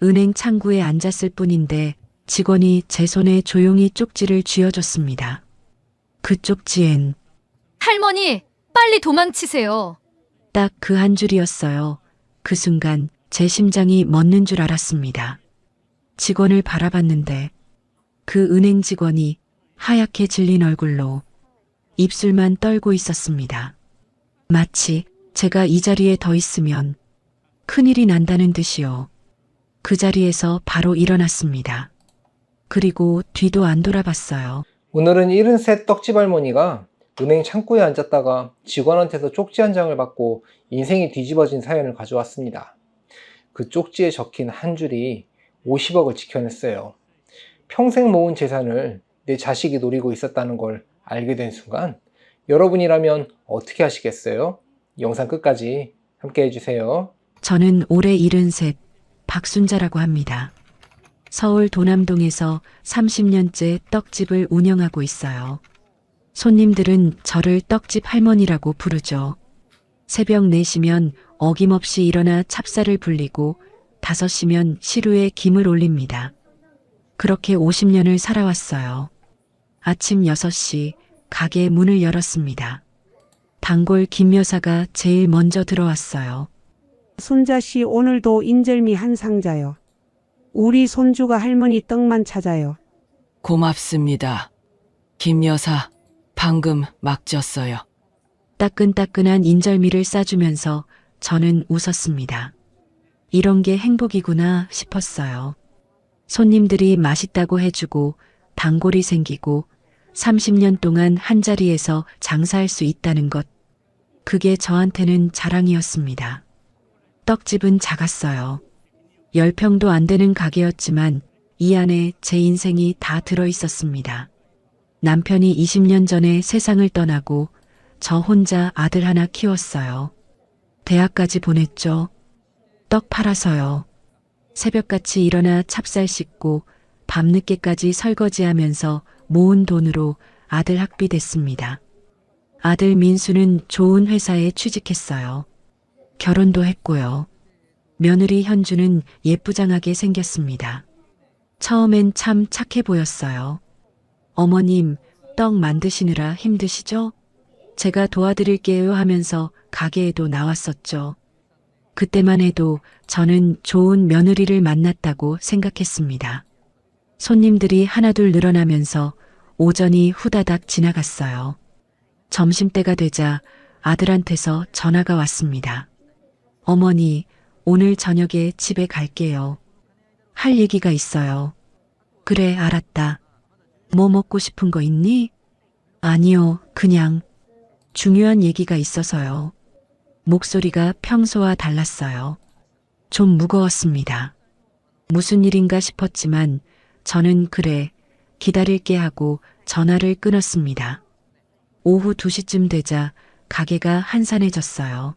은행 창구에 앉았을 뿐인데 직원이 제 손에 조용히 쪽지를 쥐어줬습니다. 그 쪽지엔 할머니, 빨리 도망치세요. 딱 그 한 줄이었어요. 그 순간 제 심장이 멎는 줄 알았습니다. 직원을 바라봤는데 그 은행 직원이 하얗게 질린 얼굴로 입술만 떨고 있었습니다. 마치 제가 이 자리에 더 있으면 큰일이 난다는 듯이요. 그 자리에서 바로 일어났습니다. 그리고 뒤도 안 돌아봤어요. 오늘은 73 떡집 할머니가 은행 창구에 앉았다가 직원한테서 쪽지 한 장을 받고 인생이 뒤집어진 사연을 가져왔습니다. 그 쪽지에 적힌 한 줄이 50억을 지켜냈어요. 평생 모은 재산을 내 자식이 노리고 있었다는 걸 알게 된 순간 여러분이라면 어떻게 하시겠어요? 영상 끝까지 함께 해주세요. 저는 올해 73 박순자라고 합니다. 서울 도남동에서 30년째 떡집을 운영하고 있어요. 손님들은 저를 떡집 할머니라고 부르죠. 새벽 4시면 어김없이 일어나 찹쌀을 불리고 5시면 시루에 김을 올립니다. 그렇게 50년을 살아왔어요. 아침 6시 가게 문을 열었습니다. 단골 김 여사가 제일 먼저 들어왔어요. 순자씨 오늘도 인절미 한 상자요. 우리 손주가 할머니 떡만 찾아요. 고맙습니다. 김 여사, 방금 막 쪘어요. 따끈따끈한 인절미를 싸주면서 저는 웃었습니다. 이런 게 행복이구나 싶었어요. 손님들이 맛있다고 해주고 단골이 생기고 30년 동안 한자리에서 장사할 수 있다는 것. 그게 저한테는 자랑이었습니다. 떡집은 작았어요. 10평도 안 되는 가게였지만 이 안에 제 인생이 다 들어 있었습니다. 남편이 20년 전에 세상을 떠나고 저 혼자 아들 하나 키웠어요. 대학까지 보냈죠. 떡 팔아서요. 새벽같이 일어나 찹쌀 씻고 밤늦게까지 설거지하면서 모은 돈으로 아들 학비 댔습니다. 아들 민수는 좋은 회사에 취직했어요. 결혼도 했고요. 며느리 현주는 예쁘장하게 생겼습니다. 처음엔 참 착해 보였어요. 어머님, 떡 만드시느라 힘드시죠? 제가 도와드릴게요 하면서 가게에도 나왔었죠. 그때만 해도 저는 좋은 며느리를 만났다고 생각했습니다. 손님들이 하나둘 늘어나면서 오전이 후다닥 지나갔어요. 점심때가 되자 아들한테서 전화가 왔습니다. 어머니, 오늘 저녁에 집에 갈게요. 할 얘기가 있어요. 그래, 알았다. 뭐 먹고 싶은 거 있니? 아니요, 그냥 중요한 얘기가 있어서요. 목소리가 평소와 달랐어요. 좀 무거웠습니다. 무슨 일인가 싶었지만 저는 그래, 기다릴게 하고 전화를 끊었습니다. 오후 2시쯤 되자 가게가 한산해졌어요.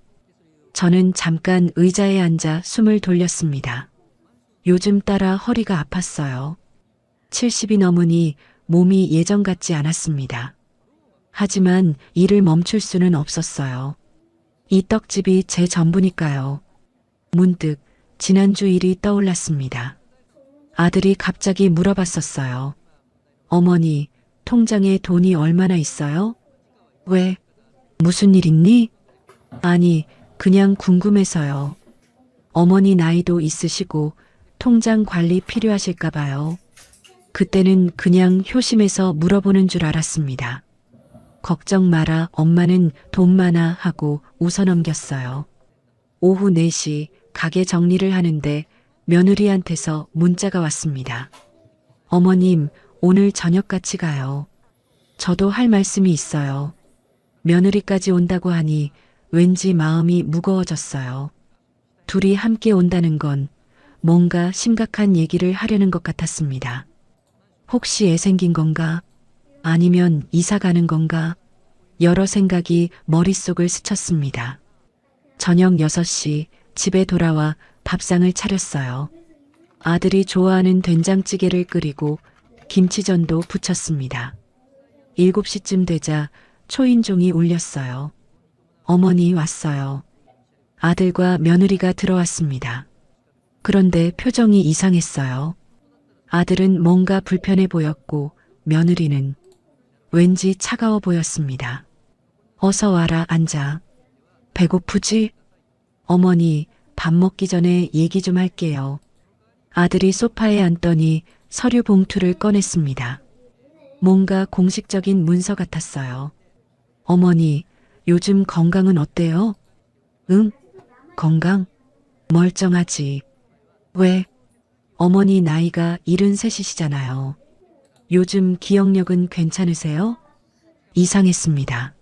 저는 잠깐 의자에 앉아 숨을 돌렸습니다. 요즘 따라 허리가 아팠어요. 70이 넘으니 몸이 예전 같지 않았습니다. 하지만 일을 멈출 수는 없었어요. 이 떡집이 제 전부니까요. 문득 지난주 일이 떠올랐습니다. 아들이 갑자기 물어봤었어요. 어머니, 통장에 돈이 얼마나 있어요? 왜? 무슨 일 있니? 아니, 그냥 궁금해서요. 어머니 나이도 있으시고 통장 관리 필요하실까 봐요. 그때는 그냥 효심해서 물어보는 줄 알았습니다. 걱정 마라, 엄마는 돈 많아 하고 웃어넘겼어요. 오후 4시 가게 정리를 하는데 며느리한테서 문자가 왔습니다. 어머님, 오늘 저녁 같이 가요. 저도 할 말씀이 있어요. 며느리까지 온다고 하니 왠지 마음이 무거워졌어요. 둘이 함께 온다는 건 뭔가 심각한 얘기를 하려는 것 같았습니다. 혹시 애 생긴 건가? 아니면 이사 가는 건가? 여러 생각이 머릿속을 스쳤습니다. 저녁 6시 집에 돌아와 밥상을 차렸어요. 아들이 좋아하는 된장찌개를 끓이고 김치전도 부쳤습니다. 7시쯤 되자 초인종이 울렸어요. 어머니 왔어요. 아들과 며느리가 들어왔습니다. 그런데 표정이 이상했어요. 아들은 뭔가 불편해 보였고 며느리는 왠지 차가워 보였습니다. 어서 와라, 앉아. 배고프지? 어머니, 밥 먹기 전에 얘기 좀 할게요. 아들이 소파에 앉더니 서류 봉투를 꺼냈습니다. 뭔가 공식적인 문서 같았어요. 어머니, 요즘 건강은 어때요? 응? 건강? 멀쩡하지. 왜? 어머니 나이가 73이시잖아요. 요즘 기억력은 괜찮으세요? 이상했습니다.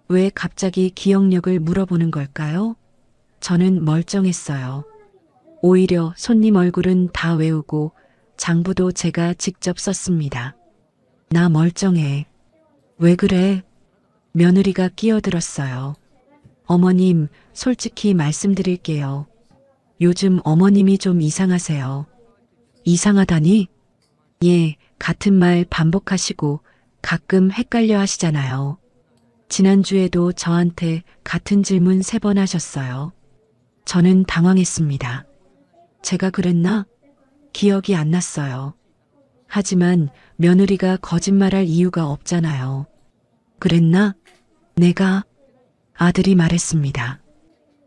왜 갑자기 기억력을 물어보는 걸까요? 저는 멀쩡했어요. 오히려 손님 얼굴은 다 외우고 장부도 제가 직접 썼습니다. 나 멀쩡해. 왜 그래? 며느리가 끼어들었어요. 어머님, 솔직히 말씀드릴게요. 요즘 어머님이 좀 이상하세요. 이상하다니? 예, 같은 말 반복하시고 가끔 헷갈려 하시잖아요. 지난주에도 저한테 같은 질문 3번 하셨어요. 저는 당황했습니다. 제가 그랬나? 기억이 안 났어요. 하지만 며느리가 거짓말할 이유가 없잖아요. 그랬나? 내가? 아들이 말했습니다.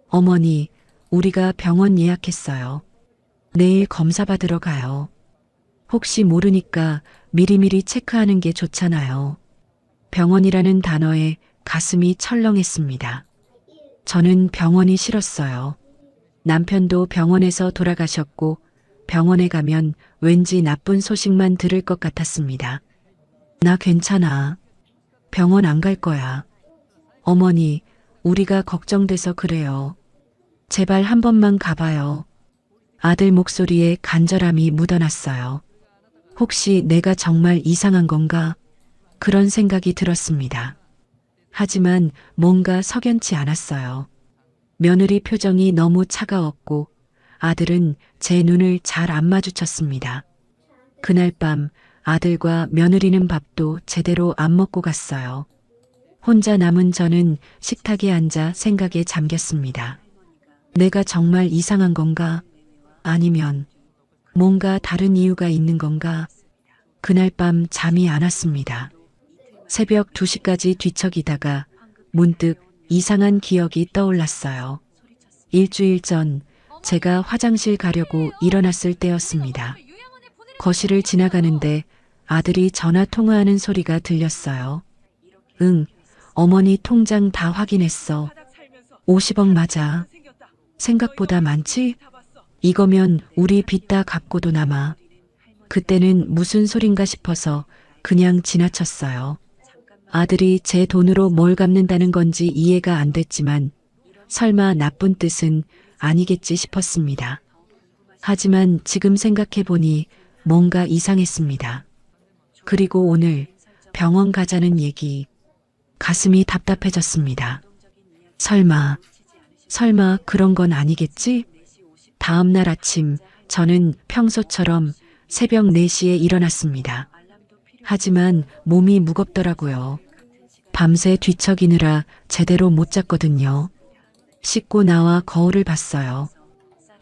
어머니, 우리가 병원 예약했어요. 내일 검사 받으러 가요. 혹시 모르니까 미리미리 체크하는 게 좋잖아요. 병원이라는 단어에 가슴이 철렁했습니다. 저는 병원이 싫었어요. 남편도 병원에서 돌아가셨고 병원에 가면 왠지 나쁜 소식만 들을 것 같았습니다. 나 괜찮아. 병원 안 갈 거야. 어머니, 우리가 걱정돼서 그래요. 제발 한 번만 가봐요. 아들 목소리에 간절함이 묻어났어요. 혹시 내가 정말 이상한 건가? 그런 생각이 들었습니다. 하지만 뭔가 석연치 않았어요. 며느리 표정이 너무 차가웠고 아들은 제 눈을 잘 안 마주쳤습니다. 그날 밤 아들과 며느리는 밥도 제대로 안 먹고 갔어요. 혼자 남은 저는 식탁에 앉아 생각에 잠겼습니다. 내가 정말 이상한 건가? 아니면 뭔가 다른 이유가 있는 건가? 그날 밤 잠이 안 왔습니다. 새벽 2시까지 뒤척이다가 문득 이상한 기억이 떠올랐어요. 일주일 전 제가 화장실 가려고 일어났을 때였습니다. 거실을 지나가는데 아들이 전화 통화하는 소리가 들렸어요. 응, 어머니 통장 다 확인했어. 50억 맞아. 생각보다 많지? 이거면 우리 빚 다 갚고도 남아. 그때는 무슨 소린가 싶어서 그냥 지나쳤어요. 아들이 제 돈으로 뭘 갚는다는 건지 이해가 안 됐지만 설마 나쁜 뜻은 아니겠지 싶었습니다. 하지만 지금 생각해보니 뭔가 이상했습니다. 그리고 오늘 병원 가자는 얘기, 가슴이 답답해졌습니다. 설마 그런 건 아니겠지? 다음 날 아침 저는 평소처럼 새벽 4시에 일어났습니다. 하지만 몸이 무겁더라고요. 밤새 뒤척이느라 제대로 못 잤거든요. 씻고 나와 거울을 봤어요.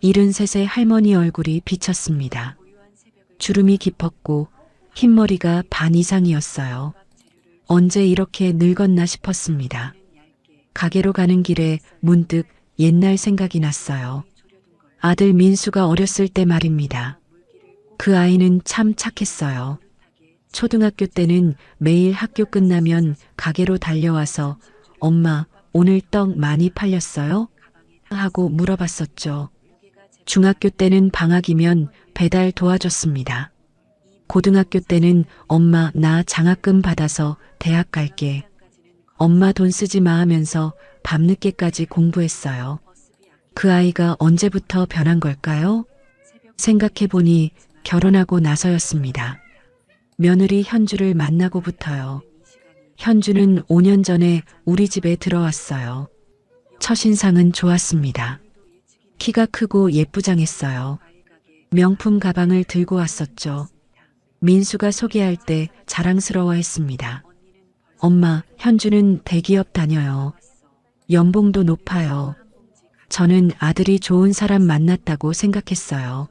73세 할머니 얼굴이 비쳤습니다. 주름이 깊었고 흰머리가 반 이상이었어요. 언제 이렇게 늙었나 싶었습니다. 가게로 가는 길에 문득 옛날 생각이 났어요. 아들 민수가 어렸을 때 말입니다. 그 아이는 참 착했어요. 초등학교 때는 매일 학교 끝나면 가게로 달려와서 엄마, 오늘 떡 많이 팔렸어요? 하고 물어봤었죠. 중학교 때는 방학이면 배달 도와줬습니다. 고등학교 때는 엄마, 나 장학금 받아서 대학 갈게. 엄마 돈 쓰지 마 하면서 밤늦게까지 공부했어요. 그 아이가 언제부터 변한 걸까요? 생각해보니 결혼하고 나서였습니다. 며느리 현주를 만나고부터요. 현주는 5년 전에 우리 집에 들어왔어요. 첫인상은 좋았습니다. 키가 크고 예쁘장했어요. 명품 가방을 들고 왔었죠. 민수가 소개할 때 자랑스러워했습니다. 엄마, 현주는 대기업 다녀요. 연봉도 높아요. 저는 아들이 좋은 사람 만났다고 생각했어요.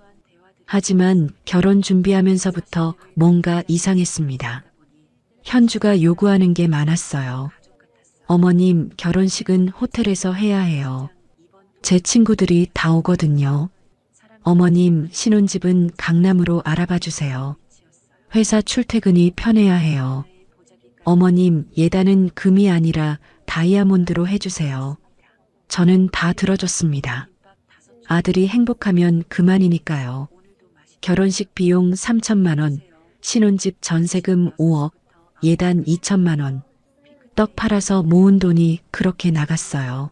하지만 결혼 준비하면서부터 뭔가 이상했습니다. 현주가 요구하는 게 많았어요. 어머님, 결혼식은 호텔에서 해야 해요. 제 친구들이 다 오거든요. 어머님, 신혼집은 강남으로 알아봐 주세요. 회사 출퇴근이 편해야 해요. 어머님, 예단은 금이 아니라 다이아몬드로 해주세요. 저는 다 들어줬습니다. 아들이 행복하면 그만이니까요. 결혼식 비용 3천만 원, 신혼집 전세금 5억, 예단 2천만 원. 떡 팔아서 모은 돈이 그렇게 나갔어요.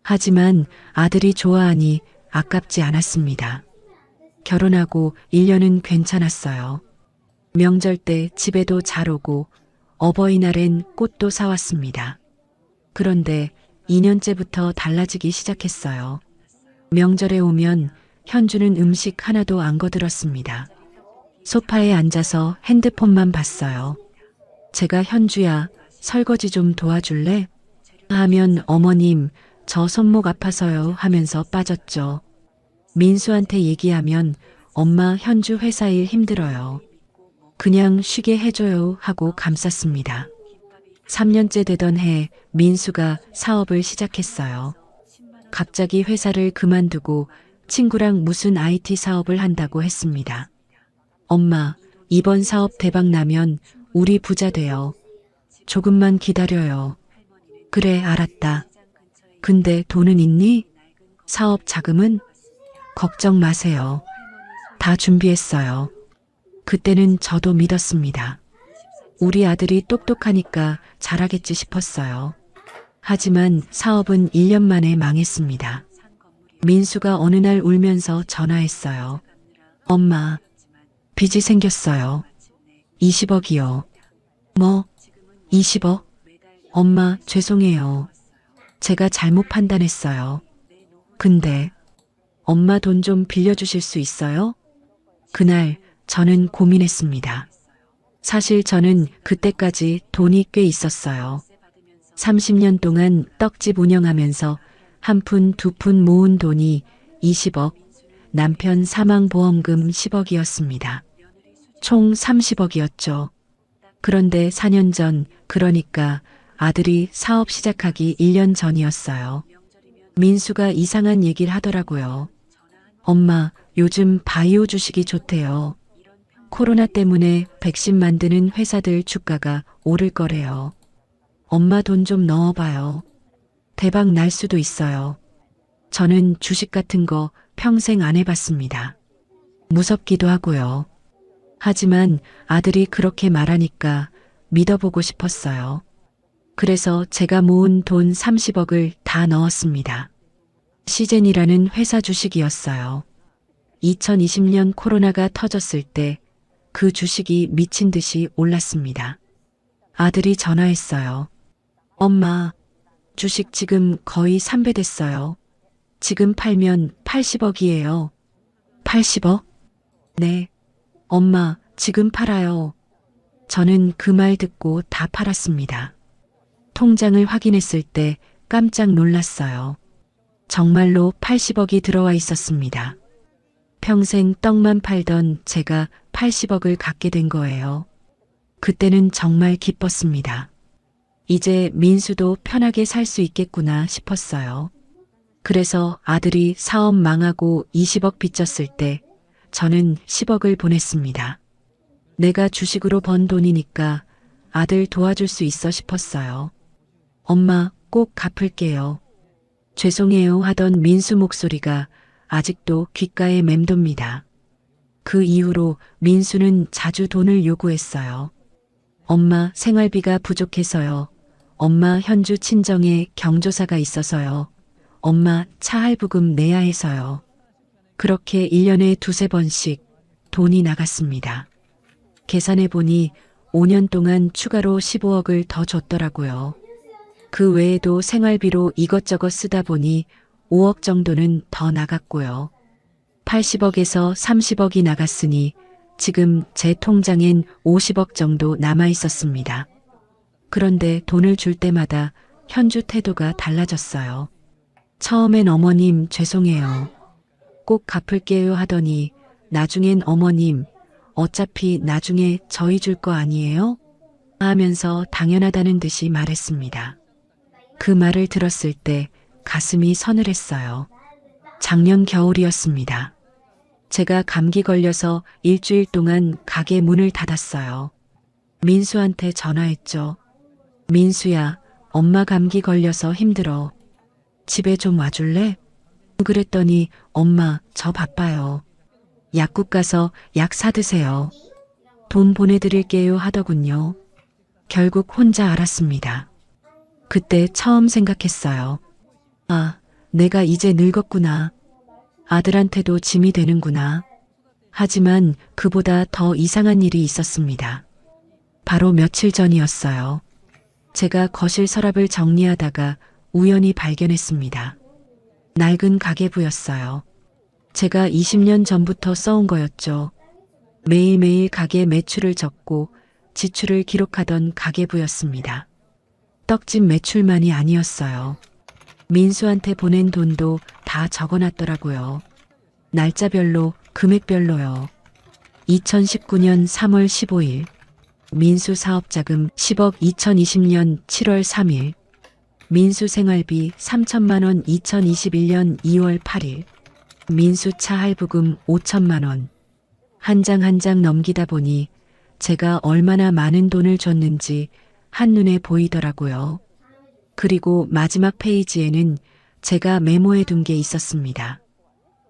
하지만 아들이 좋아하니 아깝지 않았습니다. 결혼하고 1년은 괜찮았어요. 명절 때 집에도 잘 오고 어버이날엔 꽃도 사왔습니다. 그런데 2년째부터 달라지기 시작했어요. 명절에 오면 현주는 음식 하나도 안 거들었습니다. 소파에 앉아서 핸드폰만 봤어요. 제가 현주야, 설거지 좀 도와줄래? 하면 어머님, 저 손목 아파서요 하면서 빠졌죠. 민수한테 얘기하면 엄마 현주 회사 일 힘들어요. 그냥 쉬게 해줘요 하고 감쌌습니다. 3년째 되던 해 민수가 사업을 시작했어요. 갑자기 회사를 그만두고 친구랑 무슨 IT 사업을 한다고 했습니다. 엄마, 이번 사업 대박 나면 우리 부자 돼요. 조금만 기다려요. 그래, 알았다. 근데 돈은 있니? 사업 자금은? 걱정 마세요. 다 준비했어요. 그때는 저도 믿었습니다. 우리 아들이 똑똑하니까 잘하겠지 싶었어요. 하지만 사업은 1년 만에 망했습니다. 민수가 어느 날 울면서 전화했어요. 엄마, 빚이 생겼어요. 20억이요. 뭐? 20억? 엄마, 죄송해요. 제가 잘못 판단했어요. 근데 엄마 돈 좀 빌려주실 수 있어요? 그날 저는 고민했습니다. 사실 저는 그때까지 돈이 꽤 있었어요. 30년 동안 떡집 운영하면서 한 푼, 두 푼 모은 돈이 20억, 남편 사망보험금 10억이었습니다. 총 30억이었죠. 그런데 4년 전, 그러니까 아들이 사업 시작하기 1년 전이었어요. 민수가 이상한 얘기를 하더라고요. 엄마, 요즘 바이오 주식이 좋대요. 코로나 때문에 백신 만드는 회사들 주가가 오를 거래요. 엄마 돈 좀 넣어봐요. 대박 날 수도 있어요. 저는 주식 같은 거 평생 안 해봤습니다. 무섭기도 하고요. 하지만 아들이 그렇게 말하니까 믿어보고 싶었어요. 그래서 제가 모은 돈 30억을 다 넣었습니다. 시젠이라는 회사 주식이었어요. 2020년 코로나가 터졌을 때 그 주식이 미친 듯이 올랐습니다. 아들이 전화했어요. 엄마, 주식 지금 거의 3배 됐어요. 지금 팔면 80억이에요. 80억? 네. 엄마, 지금 팔아요. 저는 그 말 듣고 다 팔았습니다. 통장을 확인했을 때 깜짝 놀랐어요. 정말로 80억이 들어와 있었습니다. 평생 떡만 팔던 제가 80억을 갖게 된 거예요. 그때는 정말 기뻤습니다. 이제 민수도 편하게 살 수 있겠구나 싶었어요. 그래서 아들이 사업 망하고 20억 빚졌을 때 저는 10억을 보냈습니다. 내가 주식으로 번 돈이니까 아들 도와줄 수 있어 싶었어요. 엄마, 꼭 갚을게요. 죄송해요 하던 민수 목소리가 아직도 귓가에 맴돕니다. 그 이후로 민수는 자주 돈을 요구했어요. 엄마, 생활비가 부족해서요. 엄마, 현주 친정에 경조사가 있어서요. 엄마, 차 할부금 내야 해서요. 그렇게 1년에 두세 번씩 돈이 나갔습니다. 계산해보니 5년 동안 추가로 15억을 더 줬더라고요. 그 외에도 생활비로 이것저것 쓰다 보니 5억 정도는 더 나갔고요. 80억에서 30억이 나갔으니 지금 제 통장엔 50억 정도 남아 있었습니다. 그런데 돈을 줄 때마다 현주 태도가 달라졌어요. 처음엔 어머님 죄송해요. 꼭 갚을게요 하더니 나중엔 어머님 어차피 나중에 저희 줄 거 아니에요? 하면서 당연하다는 듯이 말했습니다. 그 말을 들었을 때 가슴이 서늘했어요. 작년 겨울이었습니다. 제가 감기 걸려서 일주일 동안 가게 문을 닫았어요. 민수한테 전화했죠. 민수야, 엄마 감기 걸려서 힘들어. 집에 좀 와줄래? 그랬더니 엄마, 저 바빠요. 약국 가서 약 사드세요. 돈 보내드릴게요 하더군요. 결국 혼자 알았습니다. 그때 처음 생각했어요. 아, 내가 이제 늙었구나. 아들한테도 짐이 되는구나. 하지만 그보다 더 이상한 일이 있었습니다. 바로 며칠 전이었어요. 제가 거실 서랍을 정리하다가 우연히 발견했습니다. 낡은 가계부였어요. 제가 20년 전부터 써온 거였죠. 매일매일 가게 매출을 적고 지출을 기록하던 가계부였습니다. 떡집 매출만이 아니었어요. 민수한테 보낸 돈도 다 적어놨더라고요. 날짜별로, 금액별로요. 2019년 3월 15일, 민수 사업자금 10억 2020년 7월 3일, 민수 생활비 3천만 원 2021년 2월 8일, 민수 차 할부금 5천만 원. 한 장 한 장 넘기다 보니 제가 얼마나 많은 돈을 줬는지 한눈에 보이더라고요. 그리고 마지막 페이지에는 제가 메모해 둔 게 있었습니다.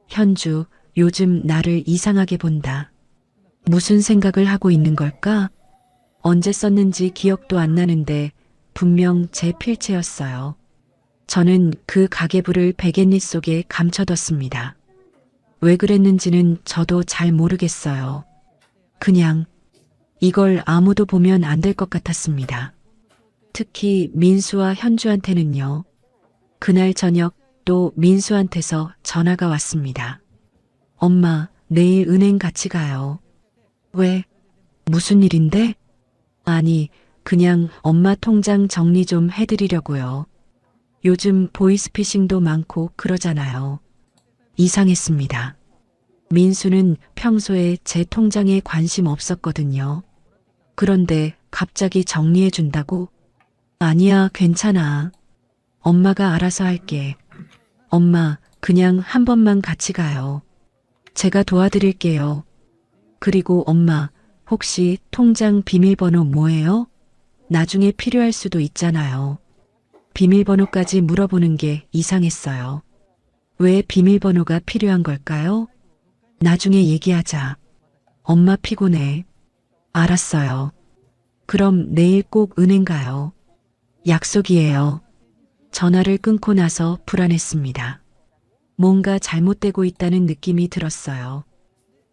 현주, 요즘 나를 이상하게 본다. 무슨 생각을 하고 있는 걸까? 언제 썼는지 기억도 안 나는데 분명 제 필체였어요. 저는 그 가계부를 베갯니 속에 감춰뒀습니다. 왜 그랬는지는 저도 잘 모르겠어요. 그냥 이걸 아무도 보면 안 될 것 같았습니다. 특히 민수와 현주한테는요. 그날 저녁 또 민수한테서 전화가 왔습니다. 엄마, 내일 은행 같이 가요. 왜? 무슨 일인데? 아니, 그냥 엄마 통장 정리 좀 해드리려고요. 요즘 보이스피싱도 많고 그러잖아요. 이상했습니다. 민수는 평소에 제 통장에 관심 없었거든요. 그런데 갑자기 정리해준다고? 아니야, 괜찮아. 엄마가 알아서 할게. 엄마, 그냥 한 번만 같이 가요. 제가 도와드릴게요. 그리고 엄마, 혹시 통장 비밀번호 뭐예요? 나중에 필요할 수도 있잖아요. 비밀번호까지 물어보는 게 이상했어요. 왜 비밀번호가 필요한 걸까요? 나중에 얘기하자. 엄마 피곤해. 알았어요. 그럼 내일 꼭 은행 가요. 약속이에요. 전화를 끊고 나서 불안했습니다. 뭔가 잘못되고 있다는 느낌이 들었어요.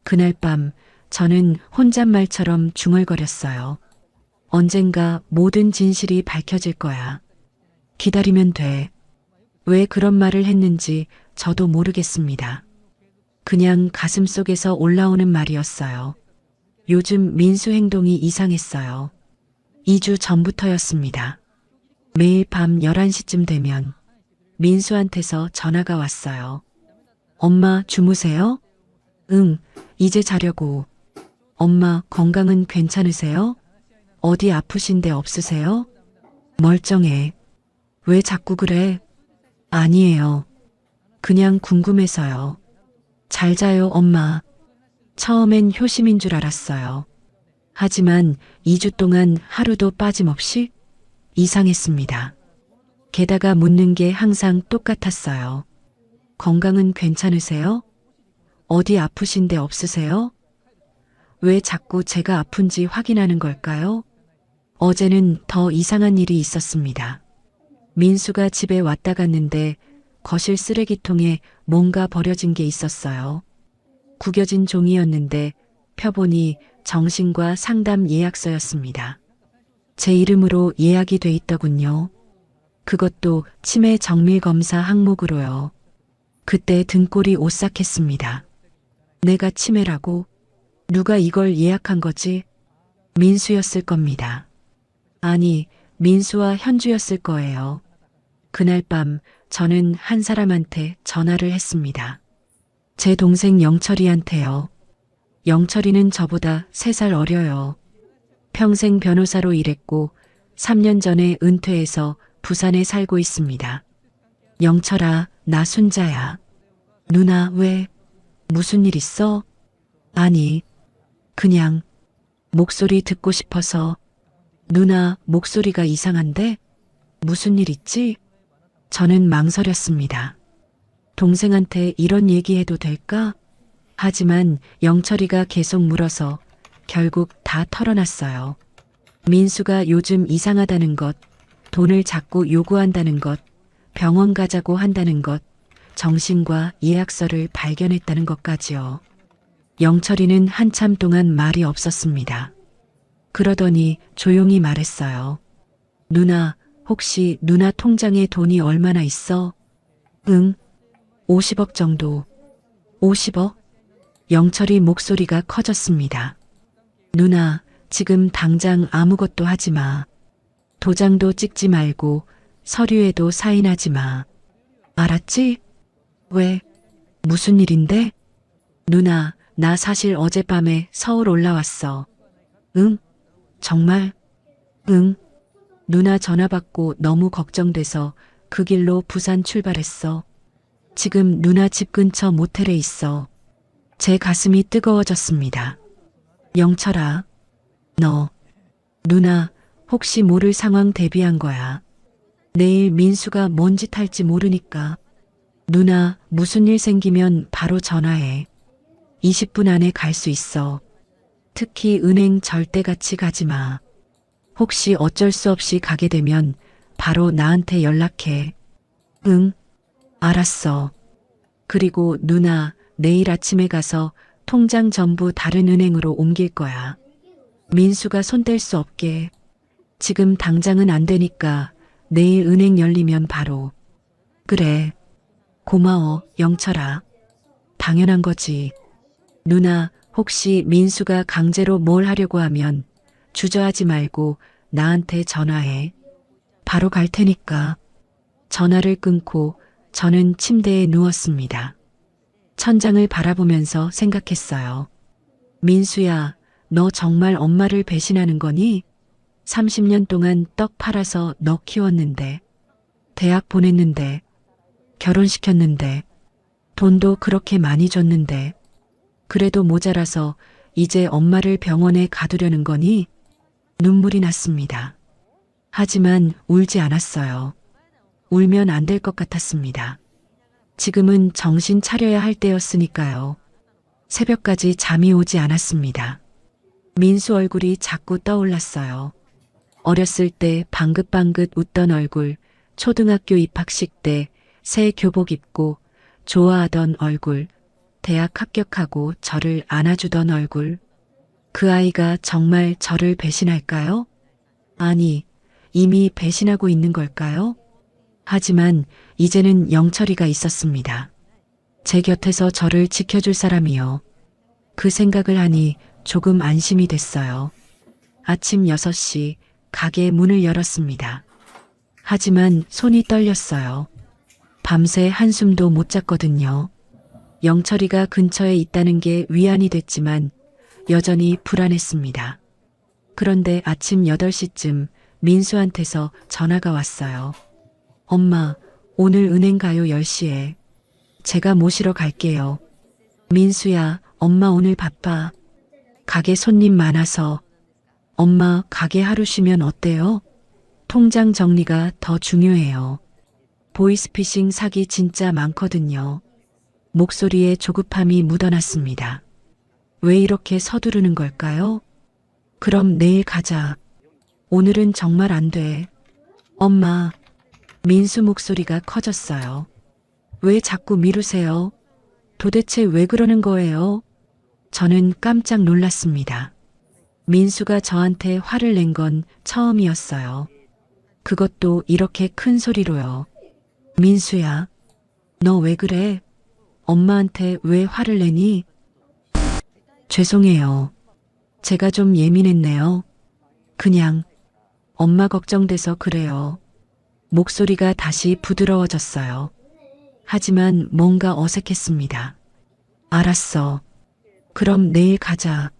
그날 밤 저는 혼잣말처럼 중얼거렸어요. 언젠가 모든 진실이 밝혀질 거야. 기다리면 돼. 왜 그런 말을 했는지 저도 모르겠습니다. 그냥 가슴속에서 올라오는 말이었어요. 요즘 민수 행동이 이상했어요. 2주 전부터였습니다. 매일 밤 11시쯤 되면 민수한테서 전화가 왔어요. 엄마 주무세요? 응, 이제 자려고. 엄마 건강은 괜찮으세요? 어디 아프신 데 없으세요? 멀쩡해. 왜 자꾸 그래? 아니에요. 그냥 궁금해서요. 잘 자요, 엄마. 처음엔 효심인 줄 알았어요. 하지만 2주 동안 하루도 빠짐없이 이상했습니다. 게다가 묻는 게 항상 똑같았어요. 건강은 괜찮으세요? 어디 아프신 데 없으세요? 왜 자꾸 제가 아픈지 확인하는 걸까요? 어제는 더 이상한 일이 있었습니다. 민수가 집에 왔다 갔는데 거실 쓰레기통에 뭔가 버려진 게 있었어요. 구겨진 종이였는데 펴보니 정신과 상담 예약서였습니다. 제 이름으로 예약이 돼 있더군요. 그것도 치매 정밀 검사 항목으로요. 그때 등골이 오싹했습니다. 내가 치매라고? 누가 이걸 예약한 거지? 민수였을 겁니다. 아니, 민수와 현주였을 거예요. 그날 밤 저는 한 사람한테 전화를 했습니다. 제 동생 영철이한테요. 영철이는 저보다 3살 어려요. 평생 변호사로 일했고 3년 전에 은퇴해서 부산에 살고 있습니다. 영철아, 나 순자야. 누나, 왜? 무슨 일 있어? 아니, 그냥 목소리 듣고 싶어서. 누나, 목소리가 이상한데? 무슨 일 있지? 저는 망설였습니다. 동생한테 이런 얘기해도 될까? 하지만 영철이가 계속 물어서 결국 다 털어놨어요. 민수가 요즘 이상하다는 것, 돈을 자꾸 요구한다는 것, 병원 가자고 한다는 것, 정신과 예약서를 발견했다는 것까지요. 영철이는 한참 동안 말이 없었습니다. 그러더니 조용히 말했어요. 누나, 혹시 누나 통장에 돈이 얼마나 있어? 응, 50억 정도. 50억? 영철이 목소리가 커졌습니다. 누나, 지금 당장 아무것도 하지 마. 도장도 찍지 말고 서류에도 사인하지 마. 알았지? 왜? 무슨 일인데? 누나, 나 사실 어젯밤에 서울 올라왔어. 응? 정말? 응. 누나 전화 받고 너무 걱정돼서 그 길로 부산 출발했어. 지금 누나 집 근처 모텔에 있어. 제 가슴이 뜨거워졌습니다. 영철아, 너, 누나, 혹시 모를 상황 대비한 거야. 내일 민수가 뭔 짓 할지 모르니까. 누나, 무슨 일 생기면 바로 전화해. 20분 안에 갈 수 있어. 특히 은행 절대 같이 가지 마. 혹시 어쩔 수 없이 가게 되면 바로 나한테 연락해. 응, 알았어. 그리고 누나, 내일 아침에 가서 통장 전부 다른 은행으로 옮길 거야. 민수가 손 뗄 수 없게. 지금 당장은 안 되니까 내일 은행 열리면 바로. 그래. 고마워, 영철아. 당연한 거지. 누나, 혹시 민수가 강제로 뭘 하려고 하면 주저하지 말고 나한테 전화해. 바로 갈 테니까. 전화를 끊고 저는 침대에 누웠습니다. 천장을 바라보면서 생각했어요. 민수야, 너 정말 엄마를 배신하는 거니? 30년 동안 떡 팔아서 너 키웠는데, 대학 보냈는데, 결혼시켰는데, 돈도 그렇게 많이 줬는데, 그래도 모자라서 이제 엄마를 병원에 가두려는 거니? 눈물이 났습니다. 하지만 울지 않았어요. 울면 안 될 것 같았습니다. 지금은 정신 차려야 할 때였으니까요. 새벽까지 잠이 오지 않았습니다. 민수 얼굴이 자꾸 떠올랐어요. 어렸을 때 방긋방긋 웃던 얼굴, 초등학교 입학식 때 새 교복 입고 좋아하던 얼굴, 대학 합격하고 저를 안아주던 얼굴. 그 아이가 정말 저를 배신할까요? 아니, 이미 배신하고 있는 걸까요? 하지만 이제는 영철이가 있었습니다. 제 곁에서 저를 지켜줄 사람이요. 그 생각을 하니 조금 안심이 됐어요. 아침 6시 가게 문을 열었습니다. 하지만 손이 떨렸어요. 밤새 한숨도 못 잤거든요. 영철이가 근처에 있다는 게 위안이 됐지만 여전히 불안했습니다. 그런데 아침 8시쯤 민수한테서 전화가 왔어요. 엄마, 오늘 은행 가요 10시에. 제가 모시러 갈게요. 민수야, 엄마 오늘 바빠. 가게 손님 많아서. 엄마, 가게 하루 쉬면 어때요? 통장 정리가 더 중요해요. 보이스피싱 사기 진짜 많거든요. 목소리에 조급함이 묻어났습니다. 왜 이렇게 서두르는 걸까요? 그럼 내일 가자. 오늘은 정말 안 돼. 엄마, 민수 목소리가 커졌어요. 왜 자꾸 미루세요? 도대체 왜 그러는 거예요? 저는 깜짝 놀랐습니다. 민수가 저한테 화를 낸 건 처음이었어요. 그것도 이렇게 큰 소리로요. 민수야, 너 왜 그래? 엄마한테 왜 화를 내니? 죄송해요. 제가 좀 예민했네요. 그냥 엄마 걱정돼서 그래요. 목소리가 다시 부드러워졌어요. 하지만 뭔가 어색했습니다. 알았어. 그럼 내일 가자.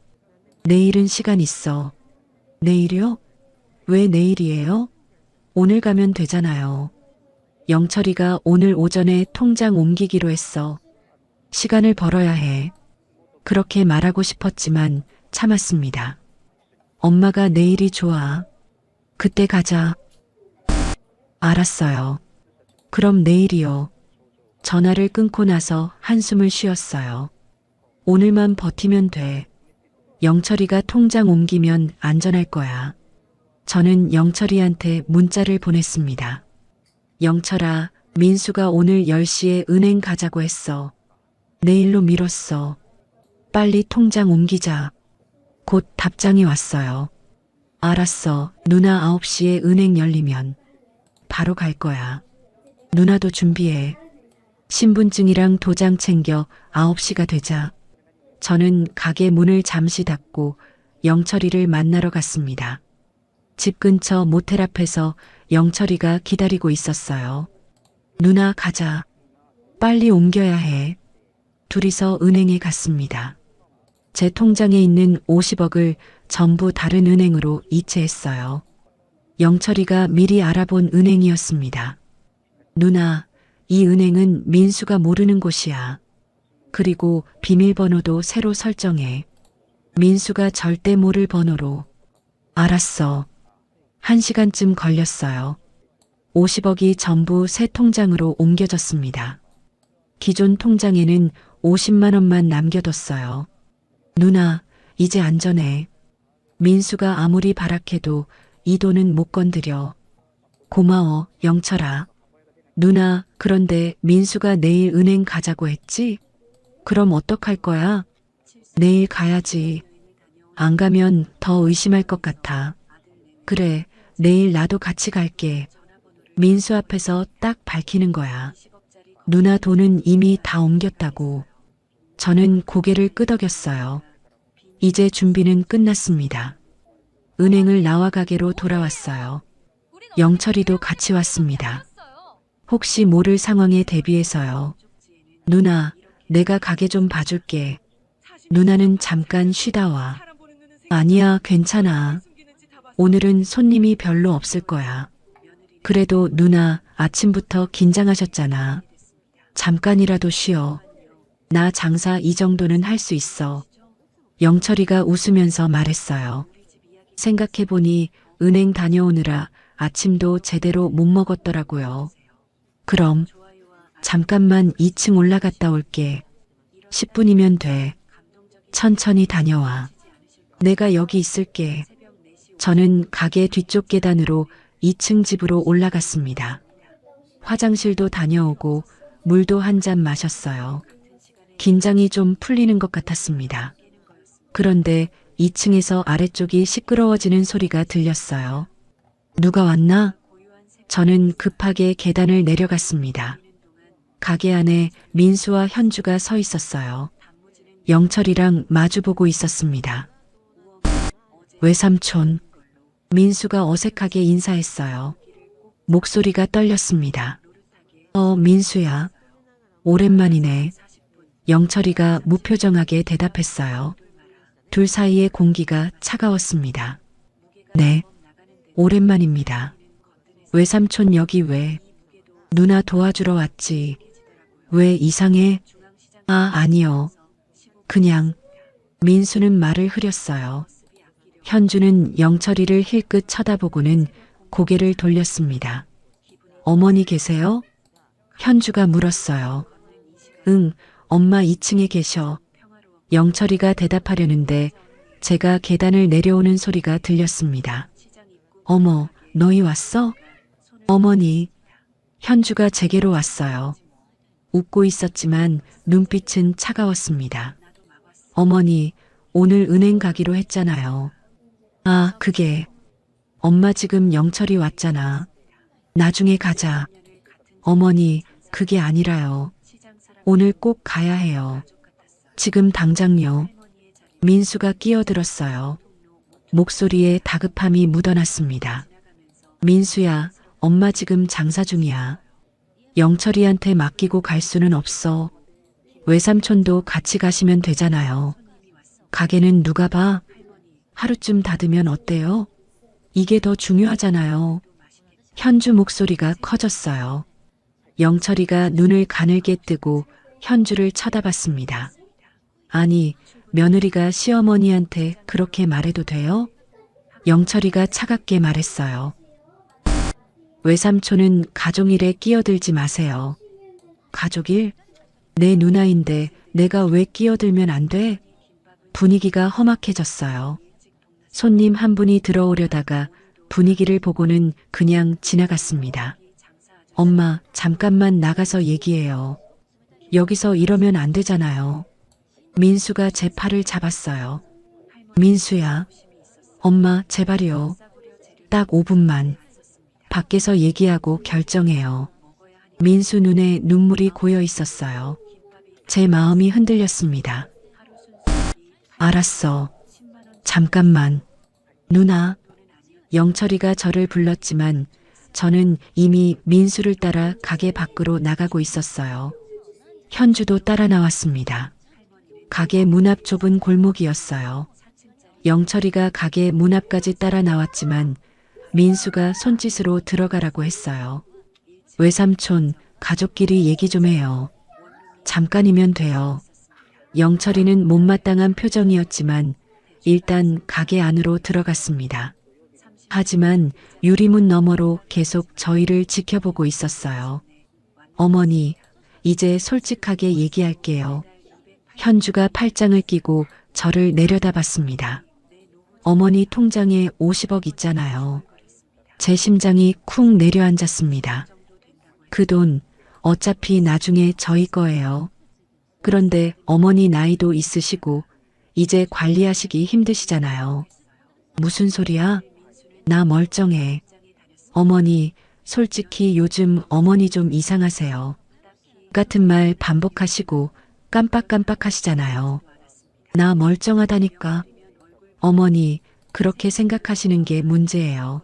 내일은 시간 있어. 내일이요? 왜 내일이에요? 오늘 가면 되잖아요. 영철이가 오늘 오전에 통장 옮기기로 했어. 시간을 벌어야 해. 그렇게 말하고 싶었지만 참았습니다. 엄마가 내일이 좋아. 그때 가자. 알았어요. 그럼 내일이요. 전화를 끊고 나서 한숨을 쉬었어요. 오늘만 버티면 돼. 영철이가 통장 옮기면 안전할 거야. 저는 영철이한테 문자를 보냈습니다. 영철아, 민수가 오늘 10시에 은행 가자고 했어. 내일로 미뤘어. 빨리 통장 옮기자. 곧 답장이 왔어요. 알았어. 누나 9시에 은행 열리면 바로 갈 거야. 누나도 준비해. 신분증이랑 도장 챙겨 9시가 되자. 저는 가게 문을 잠시 닫고 영철이를 만나러 갔습니다. 집 근처 모텔 앞에서 영철이가 기다리고 있었어요. 누나 가자. 빨리 옮겨야 해. 둘이서 은행에 갔습니다. 제 통장에 있는 50억을 전부 다른 은행으로 이체했어요. 영철이가 미리 알아본 은행이었습니다. 누나, 이 은행은 민수가 모르는 곳이야. 그리고 비밀번호도 새로 설정해. 민수가 절대 모를 번호로. 알았어. 1시간쯤 걸렸어요. 50억이 전부 새 통장으로 옮겨졌습니다. 기존 통장에는 50만 원만 남겨뒀어요. 누나, 이제 안전해. 민수가 아무리 발악해도 이 돈은 못 건드려. 고마워, 영철아. 누나, 그런데 민수가 내일 은행 가자고 했지? 그럼 어떡할 거야? 내일 가야지. 안 가면 더 의심할 것 같아. 그래, 내일 나도 같이 갈게. 민수 앞에서 딱 밝히는 거야. 누나 돈은 이미 다 옮겼다고. 저는 고개를 끄덕였어요. 이제 준비는 끝났습니다. 은행을 나와 가게로 돌아왔어요. 영철이도 같이 왔습니다. 혹시 모를 상황에 대비해서요. 누나, 내가 가게 좀 봐줄게. 누나는 잠깐 쉬다 와. 아니야, 괜찮아. 오늘은 손님이 별로 없을 거야. 그래도 누나 아침부터 긴장하셨잖아. 잠깐이라도 쉬어. 나 장사 이 정도는 할 수 있어. 영철이가 웃으면서 말했어요. 생각해보니 은행 다녀오느라 아침도 제대로 못 먹었더라고요. 그럼 잠깐만 2층 올라갔다 올게. 10분이면 돼. 천천히 다녀와. 내가 여기 있을게. 저는 가게 뒤쪽 계단으로 2층 집으로 올라갔습니다. 화장실도 다녀오고 물도 한 잔 마셨어요. 긴장이 좀 풀리는 것 같았습니다. 그런데 2층에서 아래쪽이 시끄러워지는 소리가 들렸어요. 누가 왔나? 저는 급하게 계단을 내려갔습니다. 가게 안에 민수와 현주가 서 있었어요. 영철이랑 마주보고 있었습니다. 외삼촌. 민수가 어색하게 인사했어요. 목소리가 떨렸습니다. 민수야. 오랜만이네. 영철이가 무표정하게 대답했어요. 둘 사이의 공기가 차가웠습니다. 네, 오랜만입니다. 외삼촌 여기 왜? 누나 도와주러 왔지. 왜 이상해? 아니요. 그냥. 민수는 말을 흐렸어요. 현주는 영철이를 힐끗 쳐다보고는 고개를 돌렸습니다. 어머니 계세요? 현주가 물었어요. 응, 엄마 2층에 계셔. 영철이가 대답하려는데 제가 계단을 내려오는 소리가 들렸습니다. 어머, 너희 왔어? 어머니. 현주가 제게로 왔어요. 웃고 있었지만 눈빛은 차가웠습니다. 어머니, 오늘 은행 가기로 했잖아요. 그게. 엄마 지금 영철이 왔잖아. 나중에 가자. 어머니, 그게 아니라요. 오늘 꼭 가야 해요. 지금 당장요. 민수가 끼어들었어요. 목소리에 다급함이 묻어났습니다. 민수야, 엄마 지금 장사 중이야. 영철이한테 맡기고 갈 수는 없어. 외삼촌도 같이 가시면 되잖아요. 가게는 누가 봐? 하루쯤 닫으면 어때요? 이게 더 중요하잖아요. 현주 목소리가 커졌어요. 영철이가 눈을 가늘게 뜨고 현주를 쳐다봤습니다. 아니, 며느리가 시어머니한테 그렇게 말해도 돼요? 영철이가 차갑게 말했어요. 외삼촌은 가족일에 끼어들지 마세요. 가족일? 내 누나인데 내가 왜 끼어들면 안 돼? 분위기가 험악해졌어요. 손님 한 분이 들어오려다가 분위기를 보고는 그냥 지나갔습니다. 엄마, 잠깐만 나가서 얘기해요. 여기서 이러면 안 되잖아요. 민수가 제 팔을 잡았어요. 민수야. 엄마, 제발이요. 딱 5분만. 밖에서 얘기하고 결정해요. 민수 눈에 눈물이 고여 있었어요. 제 마음이 흔들렸습니다. 알았어. 잠깐만. 누나. 영철이가 저를 불렀지만 저는 이미 민수를 따라 가게 밖으로 나가고 있었어요. 현주도 따라 나왔습니다. 가게 문 앞 좁은 골목이었어요. 영철이가 가게 문 앞까지 따라 나왔지만 민수가 손짓으로 들어가라고 했어요. 외삼촌, 가족끼리 얘기 좀 해요. 잠깐이면 돼요. 영철이는 못마땅한 표정이었지만 일단 가게 안으로 들어갔습니다. 하지만 유리문 너머로 계속 저희를 지켜보고 있었어요. 어머니, 이제 솔직하게 얘기할게요. 현주가 팔짱을 끼고 저를 내려다봤습니다. 어머니 통장에 50억 있잖아요. 제 심장이 쿵 내려앉았습니다. 그 돈 어차피 나중에 저희 거예요. 그런데 어머니 나이도 있으시고 이제 관리하시기 힘드시잖아요. 무슨 소리야? 나 멀쩡해. 어머니, 솔직히 요즘 어머니 좀 이상하세요. 같은 말 반복하시고 깜빡깜빡 하시잖아요. 나 멀쩡하다니까. 어머니, 그렇게 생각하시는 게 문제예요.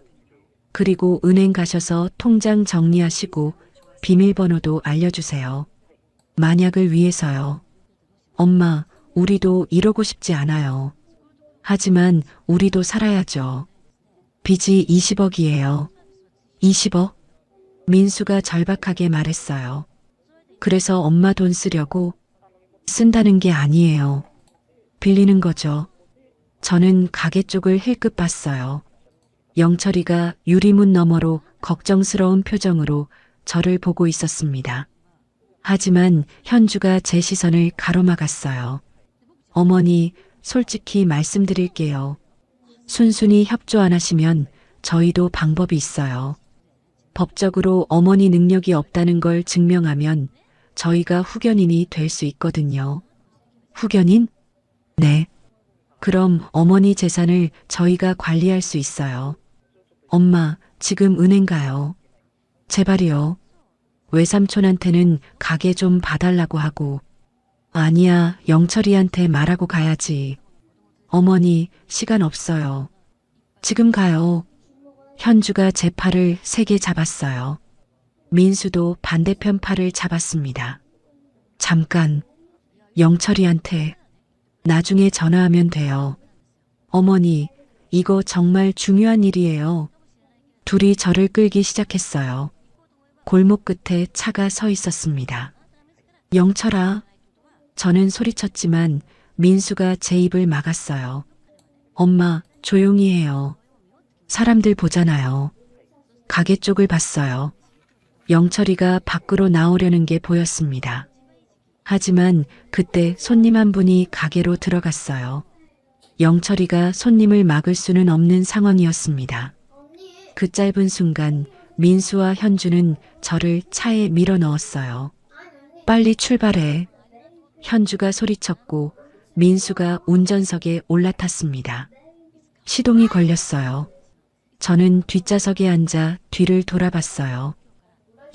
그리고 은행 가셔서 통장 정리하시고 비밀번호도 알려주세요. 만약을 위해서요. 엄마, 우리도 이러고 싶지 않아요. 하지만 우리도 살아야죠. 빚이 20억이에요. 20억? 민수가 절박하게 말했어요. 그래서 엄마 돈 쓰려고? 쓴다는 게 아니에요. 빌리는 거죠. 저는 가게 쪽을 힐끗 봤어요. 영철이가 유리문 너머로 걱정스러운 표정으로 저를 보고 있었습니다. 하지만 현주가 제 시선을 가로막았어요. 어머니, 솔직히 말씀드릴게요. 순순히 협조 안 하시면 저희도 방법이 있어요. 법적으로 어머니 능력이 없다는 걸 증명하면 저희가 후견인이 될 수 있거든요. 후견인? 네. 그럼 어머니 재산을 저희가 관리할 수 있어요. 엄마, 지금 은행 가요. 제발이요. 외삼촌한테는 가게 좀 봐달라고 하고. 아니야, 영철이한테 말하고 가야지. 어머니, 시간 없어요. 지금 가요. 현주가 제 팔을 세게 잡았어요. 민수도 반대편 팔을 잡았습니다. 잠깐, 영철이한테 나중에 전화하면 돼요. 어머니, 이거 정말 중요한 일이에요. 둘이 저를 끌기 시작했어요. 골목 끝에 차가 서 있었습니다. 영철아. 저는 소리쳤지만 민수가 제 입을 막았어요. 엄마, 조용히 해요. 사람들 보잖아요. 가게 쪽을 봤어요. 영철이가 밖으로 나오려는 게 보였습니다. 하지만 그때 손님 한 분이 가게로 들어갔어요. 영철이가 손님을 막을 수는 없는 상황이었습니다. 그 짧은 순간 민수와 현주는 저를 차에 밀어 넣었어요. 빨리 출발해. 현주가 소리쳤고 민수가 운전석에 올라탔습니다. 시동이 걸렸어요. 저는 뒷좌석에 앉아 뒤를 돌아봤어요.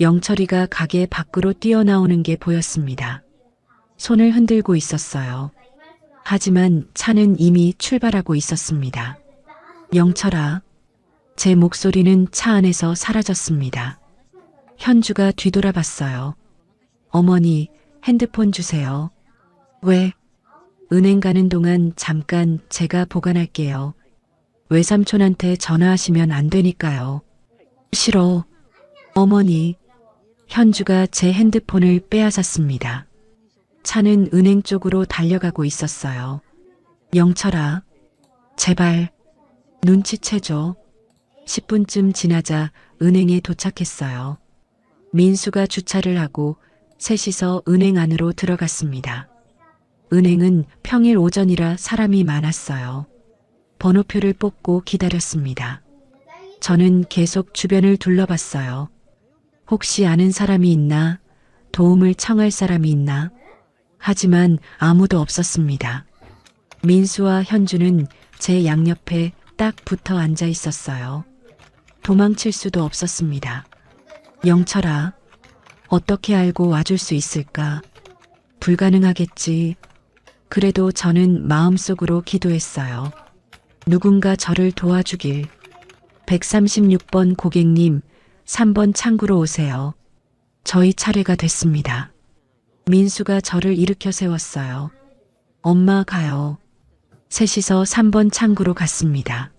영철이가 가게 밖으로 뛰어나오는 게 보였습니다. 손을 흔들고 있었어요. 하지만 차는 이미 출발하고 있었습니다. 영철아. 제 목소리는 차 안에서 사라졌습니다. 현주가 뒤돌아봤어요. 어머니, 핸드폰 주세요. 왜? 은행 가는 동안 잠깐 제가 보관할게요. 외삼촌한테 전화하시면 안 되니까요. 싫어. 어머니. 현주가 제 핸드폰을 빼앗았습니다. 차는 은행 쪽으로 달려가고 있었어요. 영철아, 제발 눈치채줘. 10분쯤 지나자 은행에 도착했어요. 민수가 주차를 하고 셋이서 은행 안으로 들어갔습니다. 은행은 평일 오전이라 사람이 많았어요. 번호표를 뽑고 기다렸습니다. 저는 계속 주변을 둘러봤어요. 혹시 아는 사람이 있나? 도움을 청할 사람이 있나? 하지만 아무도 없었습니다. 민수와 현주는 제 양옆에 딱 붙어 앉아 있었어요. 도망칠 수도 없었습니다. 영철아, 어떻게 알고 와줄 수 있을까? 불가능하겠지. 그래도 저는 마음속으로 기도했어요. 누군가 저를 도와주길. 136번 고객님, 3번 창구로 오세요. 저희 차례가 됐습니다. 민수가 저를 일으켜 세웠어요. 엄마 가요. 셋이서 3번 창구로 갔습니다.